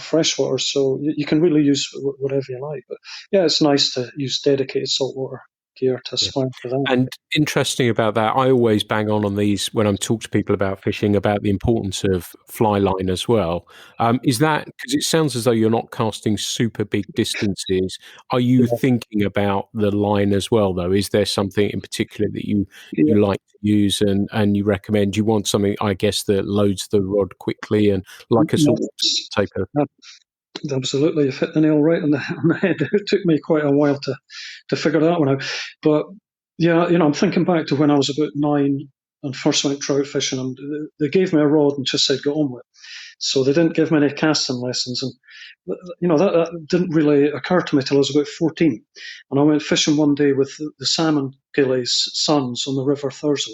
freshwater, so you can really use whatever you like. But yeah, it's nice to use dedicated saltwater gear to aspire for that. And interesting about that, I always bang on these when I'm talking to people about fishing, about the importance of fly line as well. Is that because it sounds as though you're not casting super big distances? Are you thinking about the line as well, though? Is there something in particular that you like to use and you recommend? You want something, I guess, that loads the rod quickly and like a sort of taper? Absolutely, you've hit the nail right on the head. It took me quite a while to figure that one out. But yeah, I'm thinking back to when I was about 9 and first went trout fishing, and they gave me a rod and just said, get on with it. So they didn't give me any casting lessons. And, that didn't really occur to me till I was about 14. And I went fishing one day with the salmon gillies' sons on the River Thurso.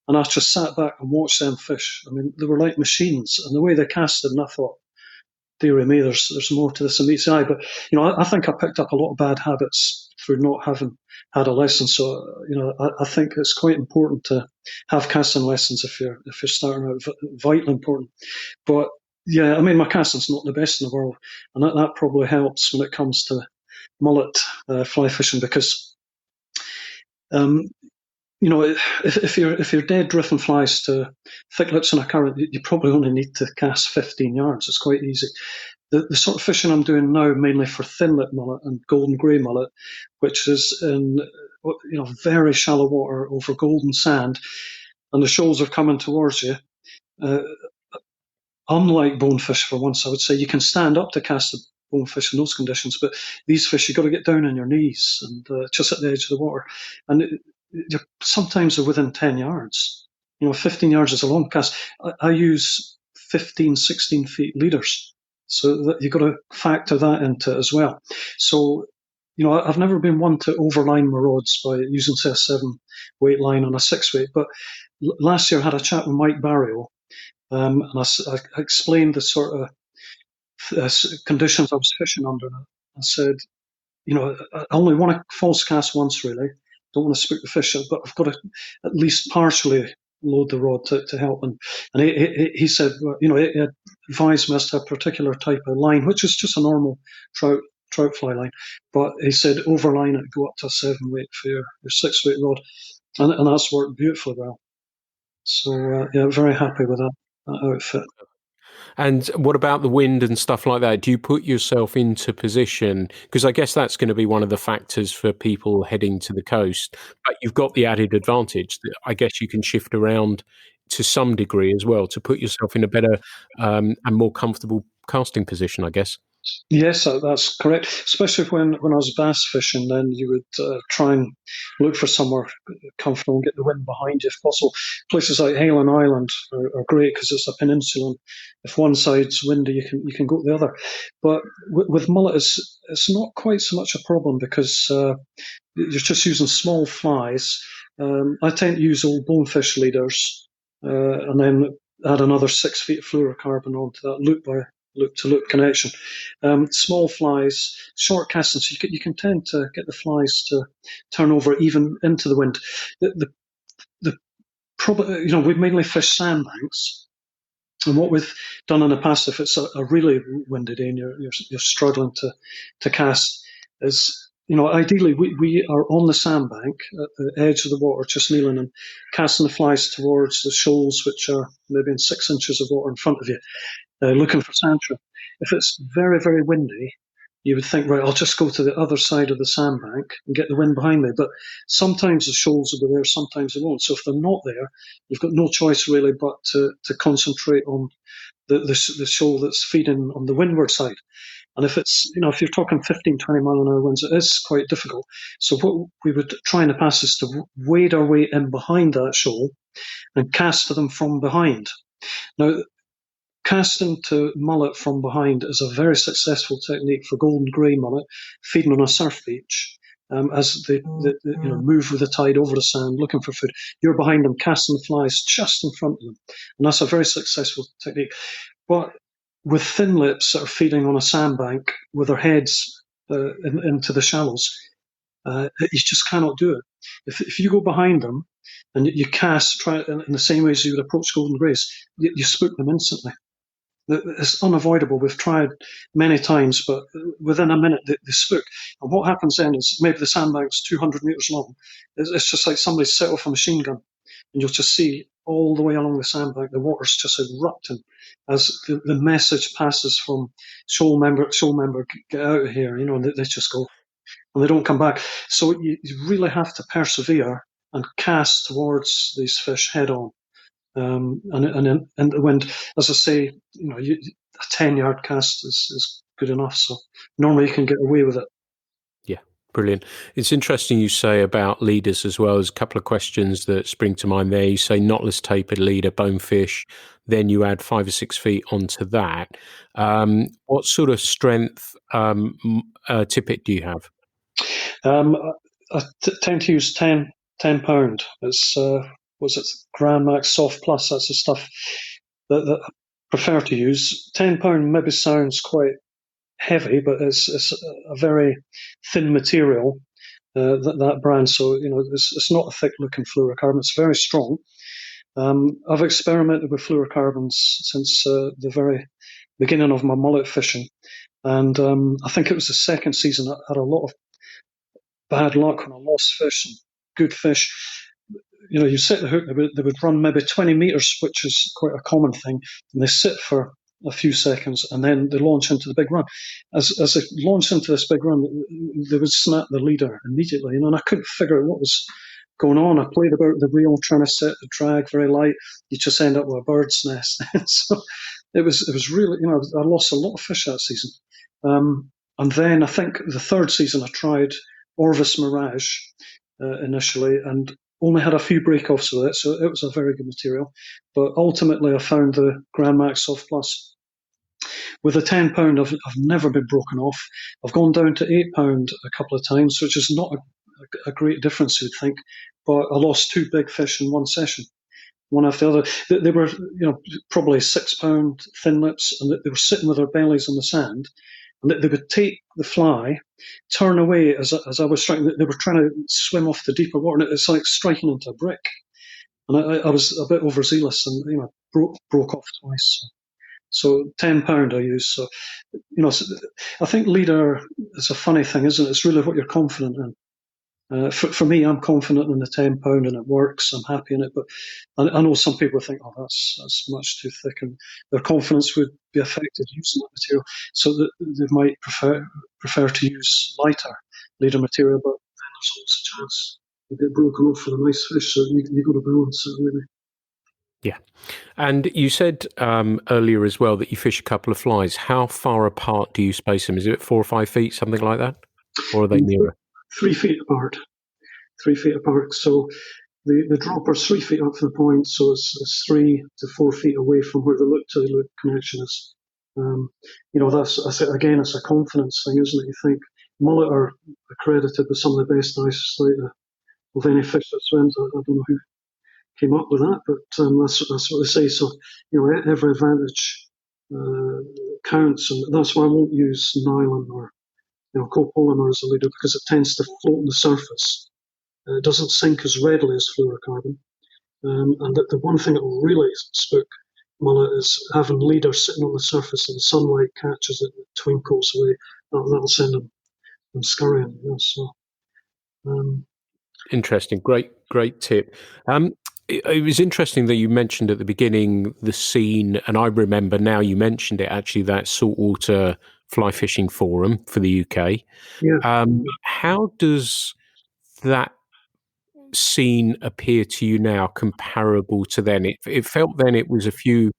And I just sat back and watched them fish. I mean, they were like machines. And the way they casted, and I thought, dearie me, there's more to this than meets the eye. But I think I picked up a lot of bad habits through not having had a lesson. So I think it's quite important to have casting lessons if you're starting out. Vitally important. But yeah, I mean, my casting's not the best in the world, and that probably helps when it comes to mullet fly fishing, because if you're dead drifting flies to thick lips in a current, you probably only need to cast 15 yards. It's quite easy. the sort of fishing I'm doing now, mainly for thin-lip mullet and golden grey mullet, which is in very shallow water over golden sand, and the shoals are coming towards you. Unlike bonefish, for once, I would say you can stand up to cast a bonefish in those conditions, but these fish, you've got to get down on your knees and just at the edge of the water. And sometimes they're within 10 yards. 15 yards is a long cast. I use 15, 16 feet leaders. So that you've got to factor that into it as well. So, I've never been one to overline my rods by using, say, a 7-weight line on a 6-weight. But last year I had a chat with Mike Barrio, and I explained the sort of conditions I was fishing under. I said, I only want to false cast once, really. Don't want to spook the fish, but I've got to at least partially load the rod to help. And he said, it advised me as to a particular type of line, which is just a normal trout fly line. But he said, overline it, go up to a 7-weight for your 6-weight rod. And that's worked beautifully well. So, very happy with that outfit. And what about the wind and stuff like that? Do you put yourself into position? Because I guess that's going to be one of the factors for people heading to the coast. But you've got the added advantage that I guess you can shift around to some degree as well to put yourself in a better and more comfortable casting position, I guess. Yes, that's correct. Especially when I was bass fishing, then you would try and look for somewhere comfortable and get the wind behind you if possible. Places like Halen Island are great because it's a peninsula. And if one side's windy, you can go to the other. But with mullet, it's not quite so much a problem because you're just using small flies. I tend to use old bonefish leaders and then add another 6 feet of fluorocarbon onto that loop-to-loop connection. Small flies, short casting, so you can tend to get the flies to turn over even into the wind. We mainly fish sandbanks, and what we've done in the past, if it's a really windy day and you're struggling to cast, is ideally we are on the sandbank at the edge of the water, just kneeling and casting the flies towards the shoals, which are maybe in 6 inches of water in front of you. Looking for sand shrimp. If it's very, very windy, you would think, right, I'll just go to the other side of the sandbank and get the wind behind me. But sometimes the shoals will be there, sometimes they won't. So if they're not there, you've got no choice really but to concentrate on the shoal that's feeding on the windward side. And if it's, if you're talking 15, 20 mile an hour winds, it is quite difficult. So what we would try in the past is to wade our way in behind that shoal and cast to them from behind. Now, casting to mullet from behind is a very successful technique for golden grey mullet feeding on a surf beach. As they move with the tide over the sand, looking for food, you're behind them, casting the flies just in front of them, and that's a very successful technique. But with thin lips that are feeding on a sandbank with their heads into the shallows, you just cannot do it. If you go behind them and you cast, try it in the same way as you would approach golden greys, you spook them instantly. It's unavoidable. We've tried many times, but within a minute they spook. And what happens then is maybe the sandbank's 200 meters long. It's just like somebody set off a machine gun, and you'll just see all the way along the sandbank the water's just erupting as the message passes from shoal member, get out of here, and they just go and they don't come back. So you really have to persevere and cast towards these fish head on. And the wind, as I say, a 10-yard cast is good enough. So normally you can get away with it. Yeah, brilliant. It's interesting you say about leaders as well. There's a couple of questions that spring to mind there. You say knotless tapered leader, bonefish, then you add 5 or 6 feet onto that. What sort of strength tippet do you have? I tend to use 10 pound. It's Grand Max Soft Plus. That's the stuff that I prefer to use. 10 pound maybe sounds quite heavy, but it's a very thin material, that brand. So it's not a thick looking fluorocarbon. It's very strong. I've experimented with fluorocarbons since the very beginning of my mullet fishing, and I think it was the second season I had a lot of bad luck when I lost fish and good fish. You set the hook, they would run maybe 20 meters, which is quite a common thing, and they sit for a few seconds, and then they launch into the big run. As they launched into this big run, they would snap the leader immediately, and I couldn't figure out what was going on. I played about the reel, trying to set the drag very light. You just end up with a bird's nest. So it was really, I lost a lot of fish that season. And then I think the third season I tried Orvis Mirage initially, and only had a few break-offs with it, so it was a very good material. But ultimately I found the Grand Max Soft Plus. With a £10, I've never been broken off. I've gone down to £8 a couple of times, which is not a great difference, you'd think. But I lost 2 big fish in one session, one after the other. They were, probably £6 thin lips, and they were sitting with their bellies on the sand. And they would take the fly, turn away as I was striking. They were trying to swim off the deeper water, and it's like striking into a brick. And I was a bit overzealous, and broke off twice. So £10 I use. So I think leader is a funny thing, isn't it? It's really what you're confident in. For me, I'm confident in the £10 and it works. I'm happy in it, but I know some people think, "Oh, that's much too thick," and their confidence would be affected using that material. So that they might prefer to use lighter leader material, but then there's always a chance you get broken off for the nice fish. So you got to balance it really. Yeah. And you said earlier as well that you fish a couple of flies. How far apart do you space them? Is it 4 or 5 feet, something like that? Or are they nearer? 3 feet apart. 3 feet apart. So the dropper's 3 feet up from the point, so it's 3 to 4 feet away from where the look to the look connection is. That's again, it's a confidence thing, isn't it? You think mullet are accredited with some of the best ice of any fish that swims. I don't know who came up with that, but that's what they say. So every advantage counts, and that's why I won't use nylon or copolymer as a leader, because it tends to float on the surface. It doesn't sink as readily as fluorocarbon. And the one thing that will really spook mullet is having leader sitting on the surface and the sunlight catches it and it twinkles away. That'll send them scurrying. Interesting. Great tip. It was interesting that you mentioned at the beginning the scene, and I remember now you mentioned it, actually, that Saltwater Fly Fishing Forum for the UK. Yeah. How does that scene appear to you now comparable to then? It felt then it was a few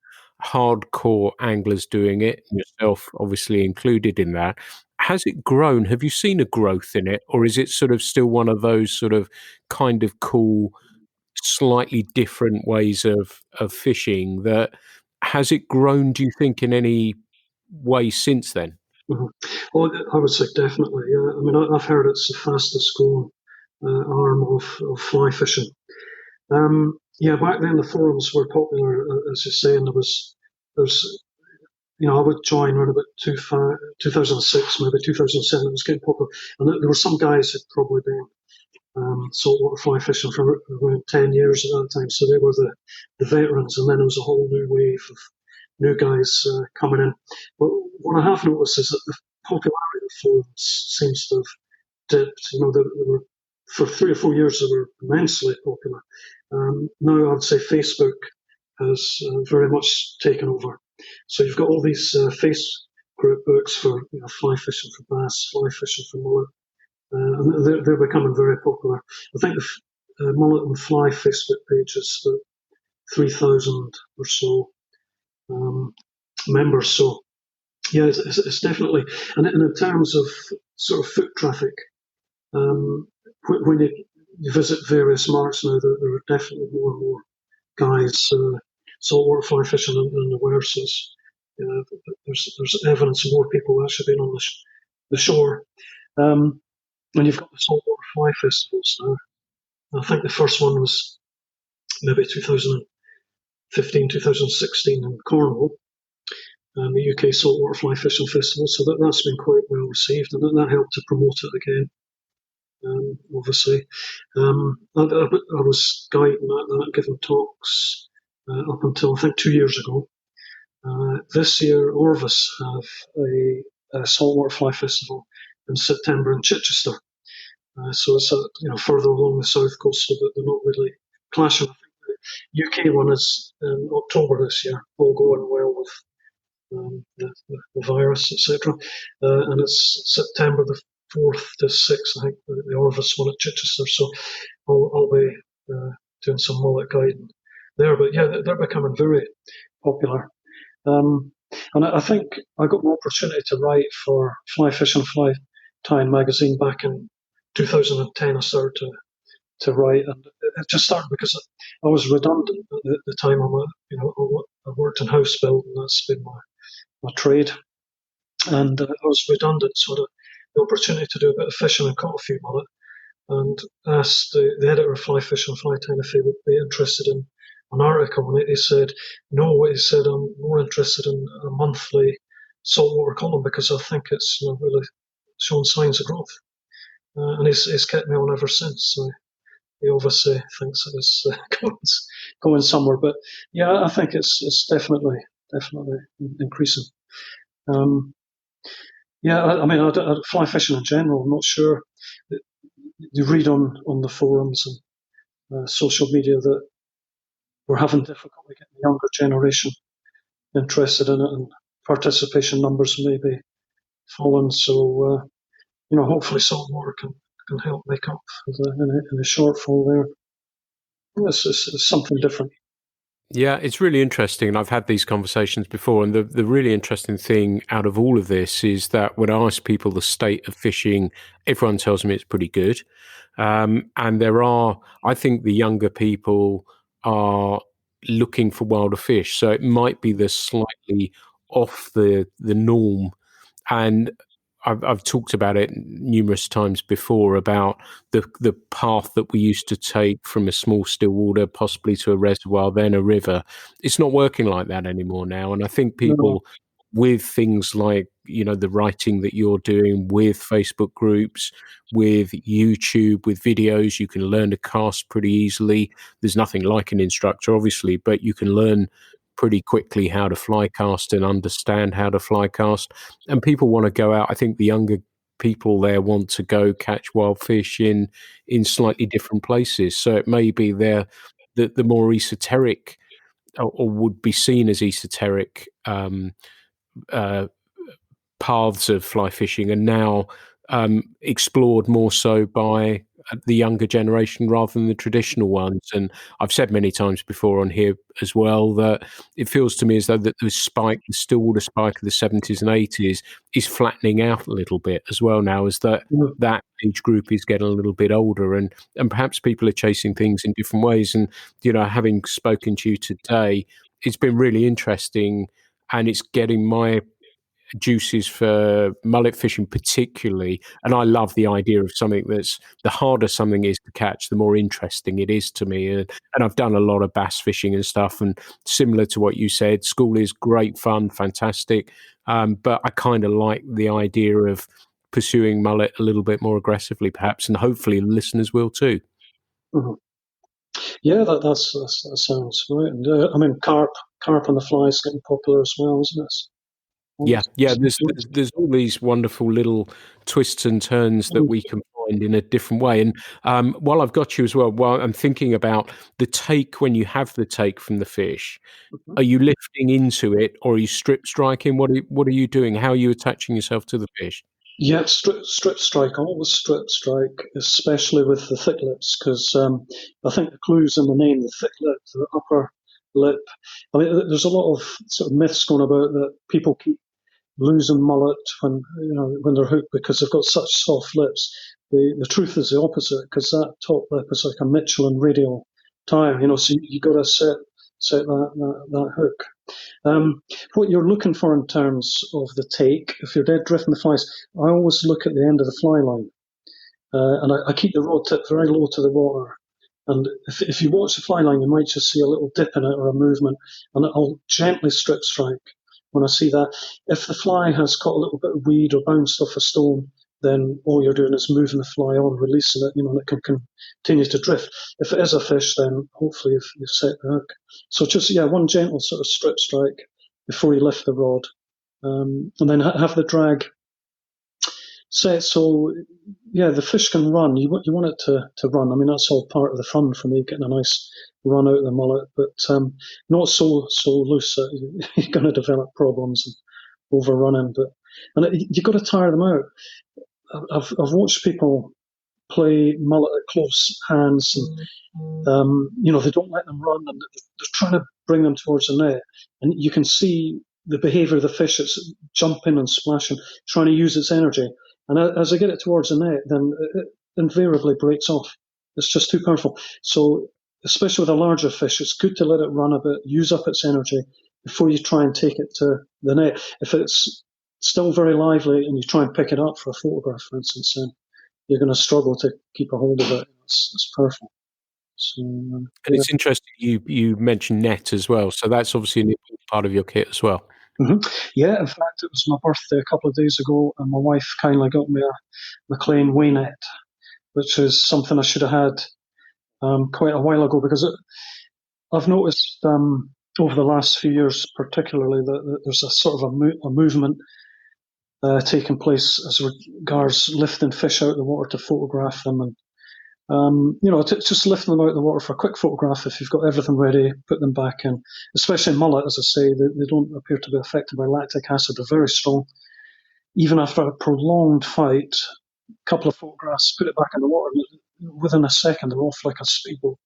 hardcore anglers doing it, yourself obviously included in that. Has it grown? Have you seen a growth in it, or is it sort of still one of those sort of kind of cool, slightly different ways of fishing? That has it grown, do you think, in any way since then? Mm-hmm. Well, I would say definitely. Yeah. I mean, I've heard it's the fastest growing arm of fly fishing. Back then the forums were popular, as you say, and I would join around about 2006, maybe 2007. It was getting popular, and there were some guys who'd probably been saltwater fly fishing for around 10 years at that time, so they were the veterans, and then there was a whole new wave of new guys coming in. But what I have noticed is that the popularity of forums seems to have dipped. They were, for 3 or 4 years, they were immensely popular. Now I'd say Facebook has very much taken over. So you've got all these face group books for fly fishing for bass, fly fishing for mullet, and they're becoming very popular. I think the mullet and fly Facebook page is about 3,000 or so members. So yeah, it's definitely, and in terms of sort of foot traffic, when you visit various marts now, there are definitely more and more guys saltwater fly fishing in the Werses. There's evidence of more people actually being on the shore. And you've got the saltwater fly festivals now. I think the first one was maybe 2015, 2016 in Cornwall, the UK Saltwater Fly Fishing Festival. So that's been quite well received, and that helped to promote it again. Obviously, I was guiding that, giving talks up until I think 2 years ago. This year, Orvis have a saltwater fly festival in September in Chichester. So it's further along the south coast, so that they're not really clashing. I think the UK one is in October this year, all going well with the virus, etc. And it's September the 4th to 6th, I think, the Orvis one at Chichester. So I'll be doing some mullet guiding there. But yeah, they're becoming very popular. And I think I got an opportunity to write for Fly Fish and Fly Tying magazine back in 2010. I started to write, and it just started because I was redundant at the time. I worked in house building. That's been my trade, and I was redundant, so I had the opportunity to do a bit of fishing and caught a few mullet, and asked the editor of Fly Fish and Fly Tying if he would be interested in an article, and he said no. He said, I'm more interested in a monthly saltwater column because I think it's really shown signs of growth, and he's kept me on ever since. So he obviously thinks it is going somewhere, but yeah, I think it's definitely increasing. Yeah, I mean, I fly fishing in general. I'm not sure. You read on the forums and social media that we're having difficulty getting the younger generation interested in it, and participation numbers may be falling. So, hopefully saltwater can help make up for in the shortfall there. It's something different. Yeah, it's really interesting. And I've had these conversations before. And the really interesting thing out of all of this is that when I ask people the state of fishing, everyone tells me it's pretty good. And I think the younger people are looking for wilder fish. So it might be the slightly off the norm. And I've talked about it numerous times before about the path that we used to take from a small still water, possibly to a reservoir, then a river. It's not working like that anymore now. And I think people with things like, the writing that you're doing, with Facebook groups, with YouTube, with videos, you can learn to cast pretty easily. There's nothing like an instructor, obviously, but you can learn pretty quickly how to fly cast and understand how to fly cast. And people want to go out. I think the younger people there want to go catch wild fish in slightly different places. So it may be the more esoteric, or would be seen as esoteric, uh, paths of fly fishing are now explored more so by the younger generation rather than the traditional ones. And I've said many times before on here as well that it feels to me as though that the stillwater spike of the 70s and 80s is flattening out a little bit as well now, as that age group is getting a little bit older, and perhaps people are chasing things in different ways. And having spoken to you today, it's been really interesting, and it's getting my juices for mullet fishing particularly. And I love the idea of something that's, the harder something is to catch, the more interesting it is to me. And I've done a lot of bass fishing and stuff, and similar to what you said, school is great fun, fantastic, but I kind of like the idea of pursuing mullet a little bit more aggressively perhaps, and hopefully listeners will too. Mm-hmm. Yeah, that sounds right. And I mean, carp on the fly is getting popular as well, isn't it? Yeah. There's all these wonderful little twists and turns that we can find in a different way. And while I've got you as well, while I'm thinking about the take, when you have the take from the fish, are you lifting into it, or are you strip striking? What are you doing? How are you attaching yourself to the fish? Yeah, strip strike. I always strip strike, especially with the thick lips, because I think the clue's in the name, the thick lip, the upper lip. I mean, there's a lot of sort of myths going about that people keep losing mullet when they're hooked because they've got such soft lips. The truth is the opposite, because that top lip is like a Michelin radial tire. So you got to set that hook. What you're looking for in terms of the take, if you're dead drifting the flies, I always look at the end of the fly line, and I keep the rod tip very low to the water. And if you watch the fly line, you might just see a little dip in it or a movement, and I'll gently strip strike when I see that. If the fly has caught a little bit of weed or bounced off a stone, then all you're doing is moving the fly on, releasing it, and it can continue to drift. If it is a fish, then hopefully you've set the hook. So just, one gentle sort of strip strike before you lift the rod. And then have the drag set so the fish can run. You want it to run. I mean, that's all part of the fun for me, getting a nice run out of the mullet, but not so loose that you're going to develop problems and overrunning. You've got to tire them out. I've watched people play mullet at close hands, and they don't let them run, and they're trying to bring them towards the net, and you can see the behaviour of the fish. It's jumping and splashing, trying to use its energy, and as I get it towards the net, then it invariably breaks off. It's just too powerful. So, especially with a larger fish, it's good to let it run a bit, use up its energy before you try and take it to the net. If it's still very lively and you try and pick it up for a photograph, for instance, then you're going to struggle to keep a hold of it. It's powerful. So, And it's interesting you mentioned net as well. So that's obviously an important part of your kit as well. Mm-hmm. Yeah, in fact, it was my birthday a couple of days ago, and my wife kindly got me a Macleod weigh net, which is something I should have had quite a while ago, because I've noticed over the last few years, particularly, that there's a sort of a movement taking place as regards lifting fish out of the water to photograph them, and just lifting them out of the water for a quick photograph. If you've got everything ready, put them back in. Especially mullet, as I say, they don't appear to be affected by lactic acid. They're very strong. Even after a prolonged fight, a couple of photographs, put it back in the water, within a second, they're off like a speedboat.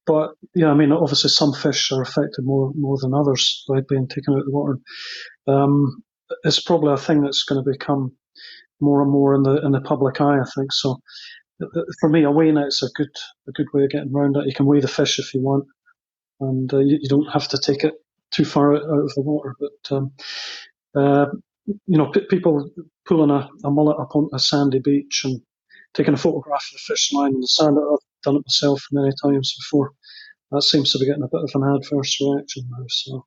But yeah, I mean, obviously some fish are affected more than others by being taken out of the water. It's probably a thing that's going to become more and more in the public eye, I think. So for me, a weigh net's a good way of getting around it. You can weigh the fish if you want, and you don't have to take it too far out of the water. But people pulling a mullet up on a sandy beach and taking a photograph of the fish lying in the sand. I've done it myself many times before. That seems to be getting a bit of an adverse reaction now. So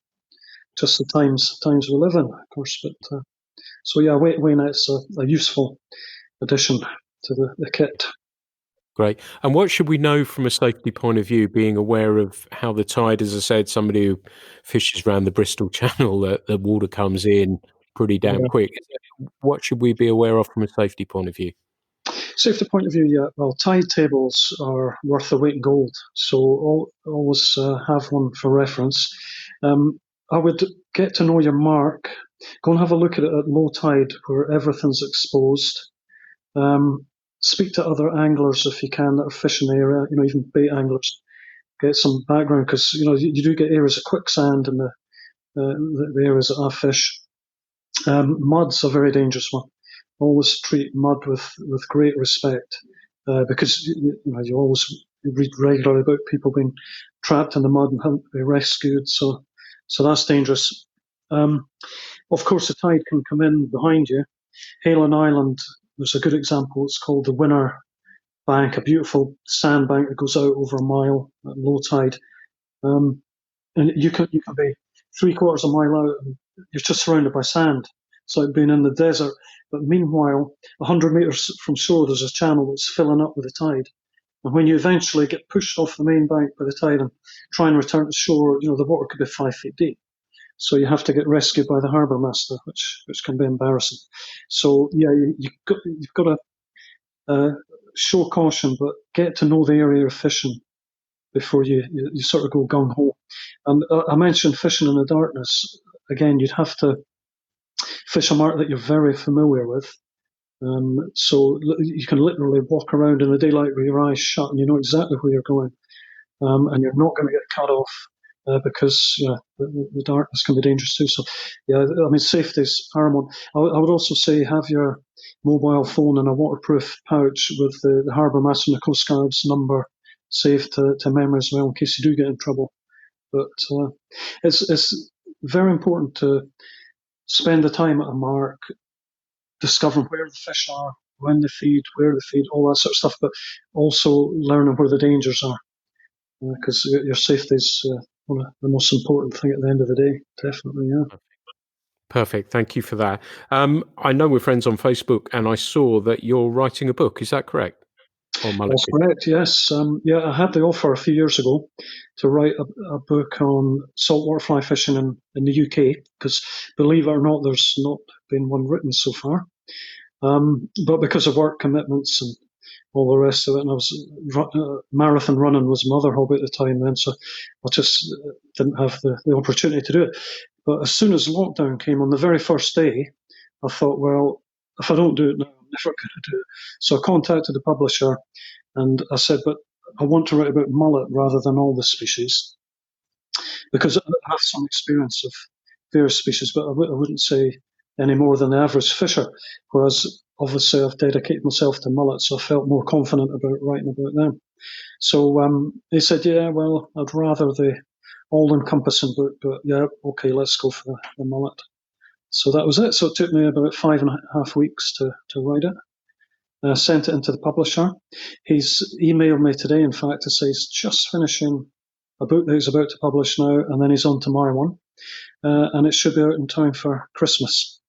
just the times we live in, of course. But so yeah, weigh net's a useful addition to the kit. Great. And what should we know from a safety point of view, being aware of how the tide, as I said, somebody who fishes around the Bristol Channel, the water comes in pretty damn quick. What should we be aware of from a safety point of view? Safety point of view, yeah. Well, tide tables are worth the weight in gold, so always have one for reference. I would get to know your mark. Go and have a look at it at low tide where everything's exposed. Speak to other anglers if you can that are fishing the area, even bait anglers. Get some background, because you do get areas of quicksand in the areas that have fish. Mud's a very dangerous one. Always treat mud with great respect, because you always read regularly about people being trapped in the mud and having to be rescued. So that's dangerous. Of course, the tide can come in behind you. Halen Island, there's a good example. It's called the Winner Bank, a beautiful sandbank that goes out over a mile at low tide. And you can be 3/4 of a mile out and you're just surrounded by sand. It's like being in the desert. But meanwhile, 100 metres from shore, there's a channel that's filling up with the tide. And when you eventually get pushed off the main bank by the tide and try and return to shore, the water could be 5 feet deep. So you have to get rescued by the harbour master, which can be embarrassing. So yeah, you've got to show caution, but get to know the area you're fishing before you sort of go gung ho. And I mentioned fishing in the darkness. Again, you'd have to fish a mark that you're very familiar with. So you can literally walk around in the daylight with your eyes shut, and you know exactly where you're going, and you're not going to get cut off. Because the darkness can be dangerous too. So, yeah, I mean, safety is paramount. I would also say have your mobile phone in a waterproof pouch with the harbour master and the Coast Guard's number saved to memory as well, in case you do get in trouble. But it's very important to spend the time at a mark, discovering where the fish are, when they feed, where they feed, all that sort of stuff, but also learning where the dangers are. Because your safety is one of the most important thing at the end of the day, definitely, yeah. Perfect. Thank you for that. I know we're friends on Facebook, and I saw that you're writing a book. Is that correct? That's correct, yes. I had the offer a few years ago to write a book on saltwater fly fishing in the UK, because believe it or not, there's not been one written so far. But because of work commitments and all the rest of it, and I was marathon running was my other hobby at the time then, so I just didn't have the opportunity to do it. But as soon as lockdown came on the very first day, I thought, well, if I don't do it now, I'm never going to do it. So I contacted the publisher and I said, but I want to write about mullet rather than all the species, because I have some experience of various species, but I wouldn't say any more than the average fisher, whereas obviously I've dedicated myself to mullet, so I felt more confident about writing about them. So he said, yeah, well, I'd rather the all-encompassing book, but yeah, okay, let's go for the mullet. So that was it. So it took me about 5.5 weeks to write it. I sent it into the publisher. He's emailed me today, in fact, to say he's just finishing a book that he's about to publish now, and then he's on to my one. And it should be out in time for Christmas.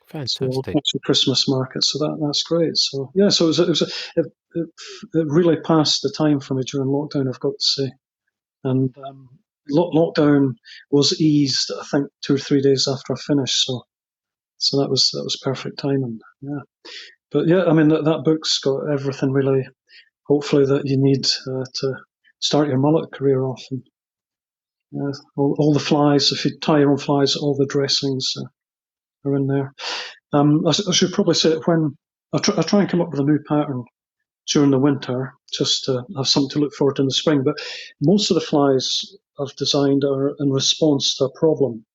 Fantastic. So it's a Christmas market, so that's great. So yeah, so it really passed the time for me during lockdown, I've got to say. And lockdown was eased, I think, 2 or 3 days after I finished. So that was perfect timing. Yeah, but yeah, I mean that book's got everything really, hopefully, that you need to start your mullet career off. And all the flies, if you tie your own flies, all the dressings are in there. I should probably say that when I try and come up with a new pattern during the winter, just to have something to look forward to in the spring. But most of the flies I've designed are in response to a problem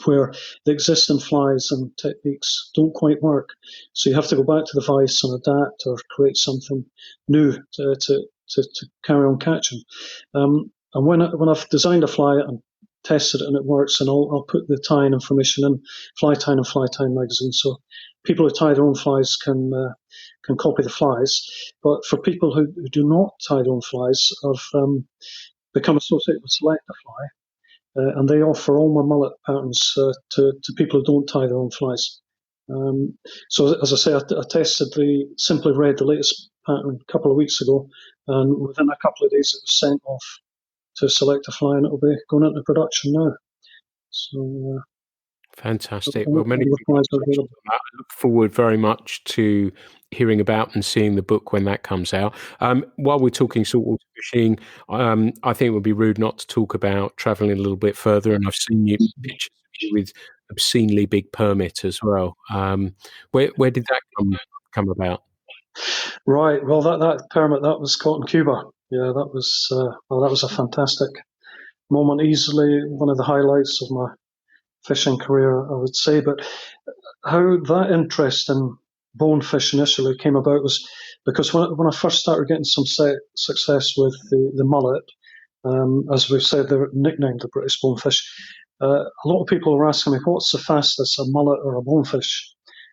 where the existing flies and techniques don't quite work. So you have to go back to the vice and adapt or create something new to carry on catching. And when I've designed a fly and tested it and it works, and I'll put the tying information in Fly Tying and Fly Tying magazine, so people who tie their own flies can copy the flies. But for people who do not tie their own flies, I've become associated with Selecta Fly, and they offer all my mullet patterns to people who don't tie their own flies. So as I say, I tested Simply Red, the latest pattern, a couple of weeks ago, and within a couple of days it was sent off to Selecta Fly, and it'll be going into production now. So fantastic. Well, many congratulations on that. I look forward very much to hearing about and seeing the book when that comes out. While we're talking saltwater fishing, I think it would be rude not to talk about travelling a little bit further. And I've seen you pictures of you with obscenely big permit as well. Where did that come about? Right. Well, that permit, that was caught in Cuba. Yeah, that was a fantastic moment. Easily one of the highlights of my fishing career, I would say. But how that interest in bonefish initially came about was because when I first started getting some success with the mullet, as we've said, they're nicknamed the British bonefish. A lot of people were asking me, what's the fastest, a mullet or a bonefish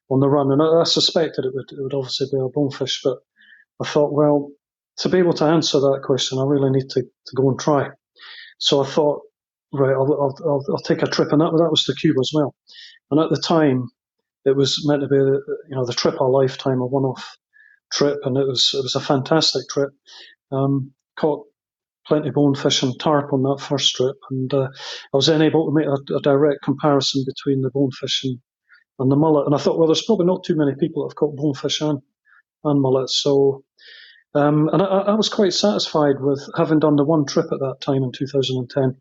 on the run? And I suspected it would obviously be a bonefish, but I thought, well, to be able to answer that question, I really need to go and try. So I thought, right, I'll take a trip, and that was to Cuba as well. And at the time, it was meant to be the trip of a lifetime, a one-off trip, and it was a fantastic trip. Caught plenty of bonefish and tarp on that first trip, and I was then able to make a direct comparison between the bonefish and the mullet. And I thought, well, there's probably not too many people that have caught bonefish and mullet, so. And I was quite satisfied with having done the one trip at that time in 2010.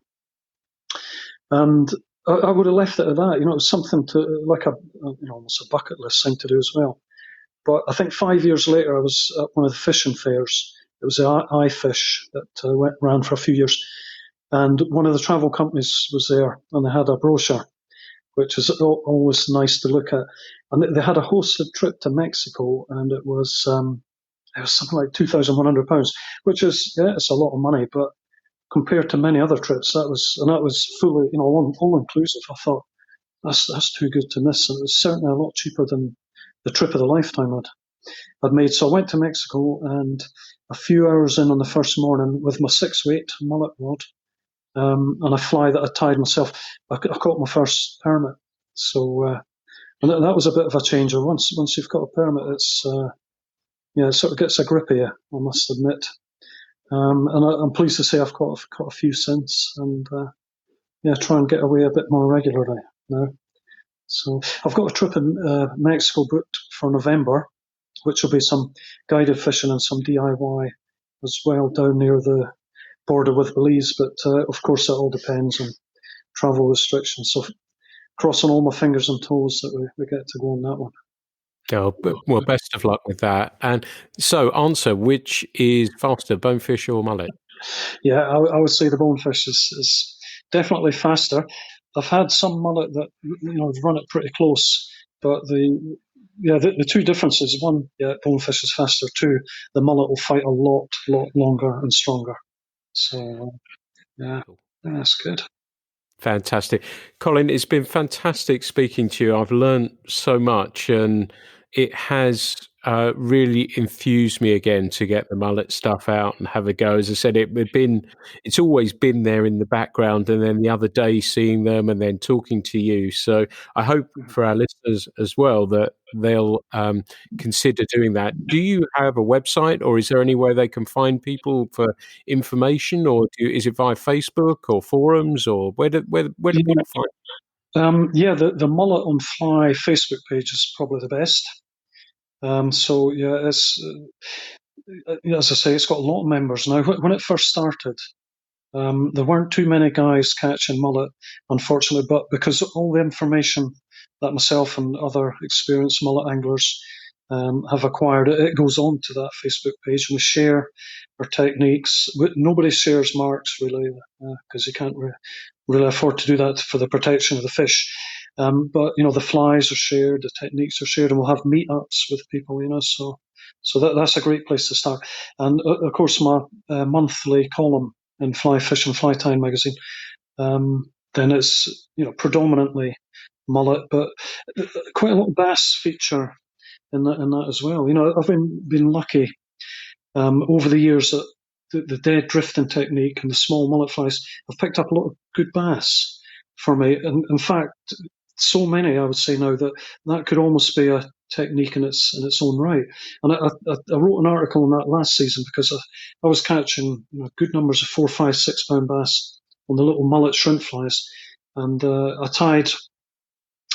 And I would have left it at that. It was something to, like almost a bucket list thing to do as well. But I think 5 years later, I was at one of the fishing fairs. It was the iFish that ran for a few years. And one of the travel companies was there, and they had a brochure, which is always nice to look at. And they had a hosted trip to Mexico, and it was something like £2,100, which is, it's a lot of money, but compared to many other trips, that was fully, all inclusive. I thought that's too good to miss, and it was certainly a lot cheaper than the trip of the lifetime I'd made. So I went to Mexico, and a few hours in on the first morning with my 6-weight mullet rod and a fly that I tied myself, I caught my first permit. So and that was a bit of a changer. Once you've got a permit, it's it sort of gets a grip of you, I must admit. And I'm pleased to say I've caught a few since, and try and get away a bit more regularly now. So I've got a trip in Mexico booked for November, which will be some guided fishing and some DIY as well down near the border with Belize. But of course, it all depends on travel restrictions. So crossing all my fingers and toes that we get to go on that one. Oh, well, best of luck with that. And so, answer, which is faster, bonefish or mullet? Yeah, I would say the bonefish is definitely faster. I've had some mullet that run it pretty close, but the two differences: one, bonefish is faster. Two, the mullet will fight a lot longer and stronger. So that's good. Fantastic. Colin, it's been fantastic speaking to you. I've learned so much, and it has really infused me again to get the mullet stuff out and have a go. As I said, it's always been there in the background, and then the other day seeing them and then talking to you. So I hope for our listeners as well that they'll consider doing that. Do you have a website, or is there any way they can find people for information, or is it via Facebook or forums, or where do people find? The Mullet on Fly Facebook page is probably the best. It's as I say, it's got a lot of members now. When it first started, there weren't too many guys catching mullet, unfortunately, but because all the information that myself and other experienced mullet anglers have acquired, it goes on to that Facebook page, and we share our techniques. Nobody shares marks, really, because you can't really afford to do that for the protection of the fish. But the flies are shared, the techniques are shared, and we'll have meetups with people, so that's a great place to start. And of course, my monthly column in Fly Fish and Fly Tying magazine, then it's predominantly mullet, but quite a lot of bass feature in that as well. I've been lucky over the years that the dead drifting technique and the small mullet flies have picked up a lot of good bass for me. And in fact, so many, I would say now, that could almost be a technique in its own right. And I wrote an article on that last season because I was catching good numbers of 4, 5, 6 pound bass on the little mullet shrimp flies, and I tied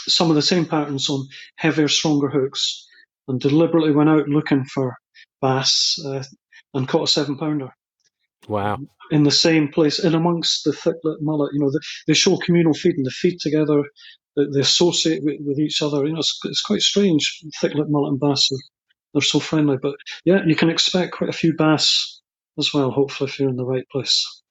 some of the same patterns on heavier, stronger hooks, and deliberately went out looking for bass and caught a 7 pounder. Wow. In the same place, in amongst the thick-lit mullet. They show communal feeding. They feed together. They associate with each other. It's quite strange. Thick-lit mullet and bass, they're so friendly. But yeah, you can expect quite a few bass as well, hopefully, if you're in the right place.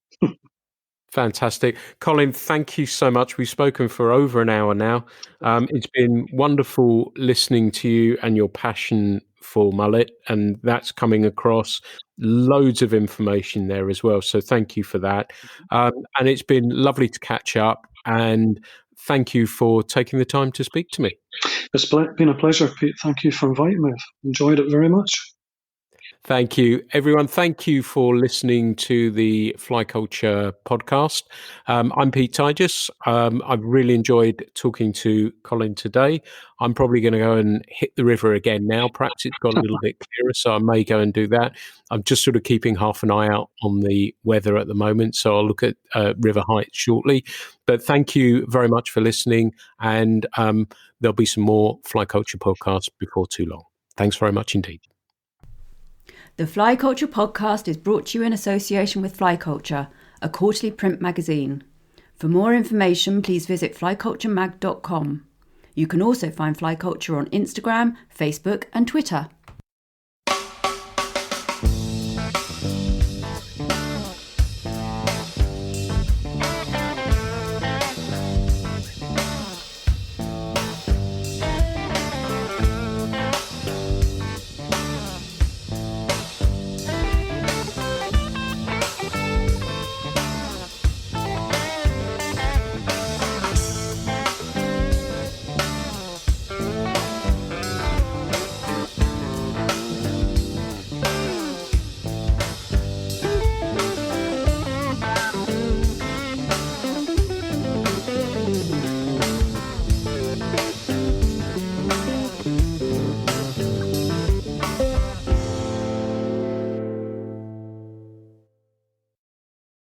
Fantastic. Colin, thank you so much. We've spoken for over an hour now. It's been wonderful listening to you and your passion for mullet, and that's coming across. Loads of information there as well. So thank you for that. And it's been lovely to catch up, and thank you for taking the time to speak to me. It's been a pleasure, Pete. Thank you for inviting me. I've enjoyed it very much. Thank you, everyone. Thank you for listening to the Fly Culture podcast. I'm Pete Tigers. I've really enjoyed talking to Colin today. I'm probably going to go and hit the river again now. Perhaps it's got a little bit clearer, so I may go and do that. I'm just sort of keeping half an eye out on the weather at the moment, so I'll look at river heights shortly. But thank you very much for listening, and there'll be some more Fly Culture podcasts before too long. Thanks very much indeed. The Fly Culture podcast is brought to you in association with Fly Culture, a quarterly print magazine. For more information, please visit flyculturemag.com. You can also find Fly Culture on Instagram, Facebook and Twitter.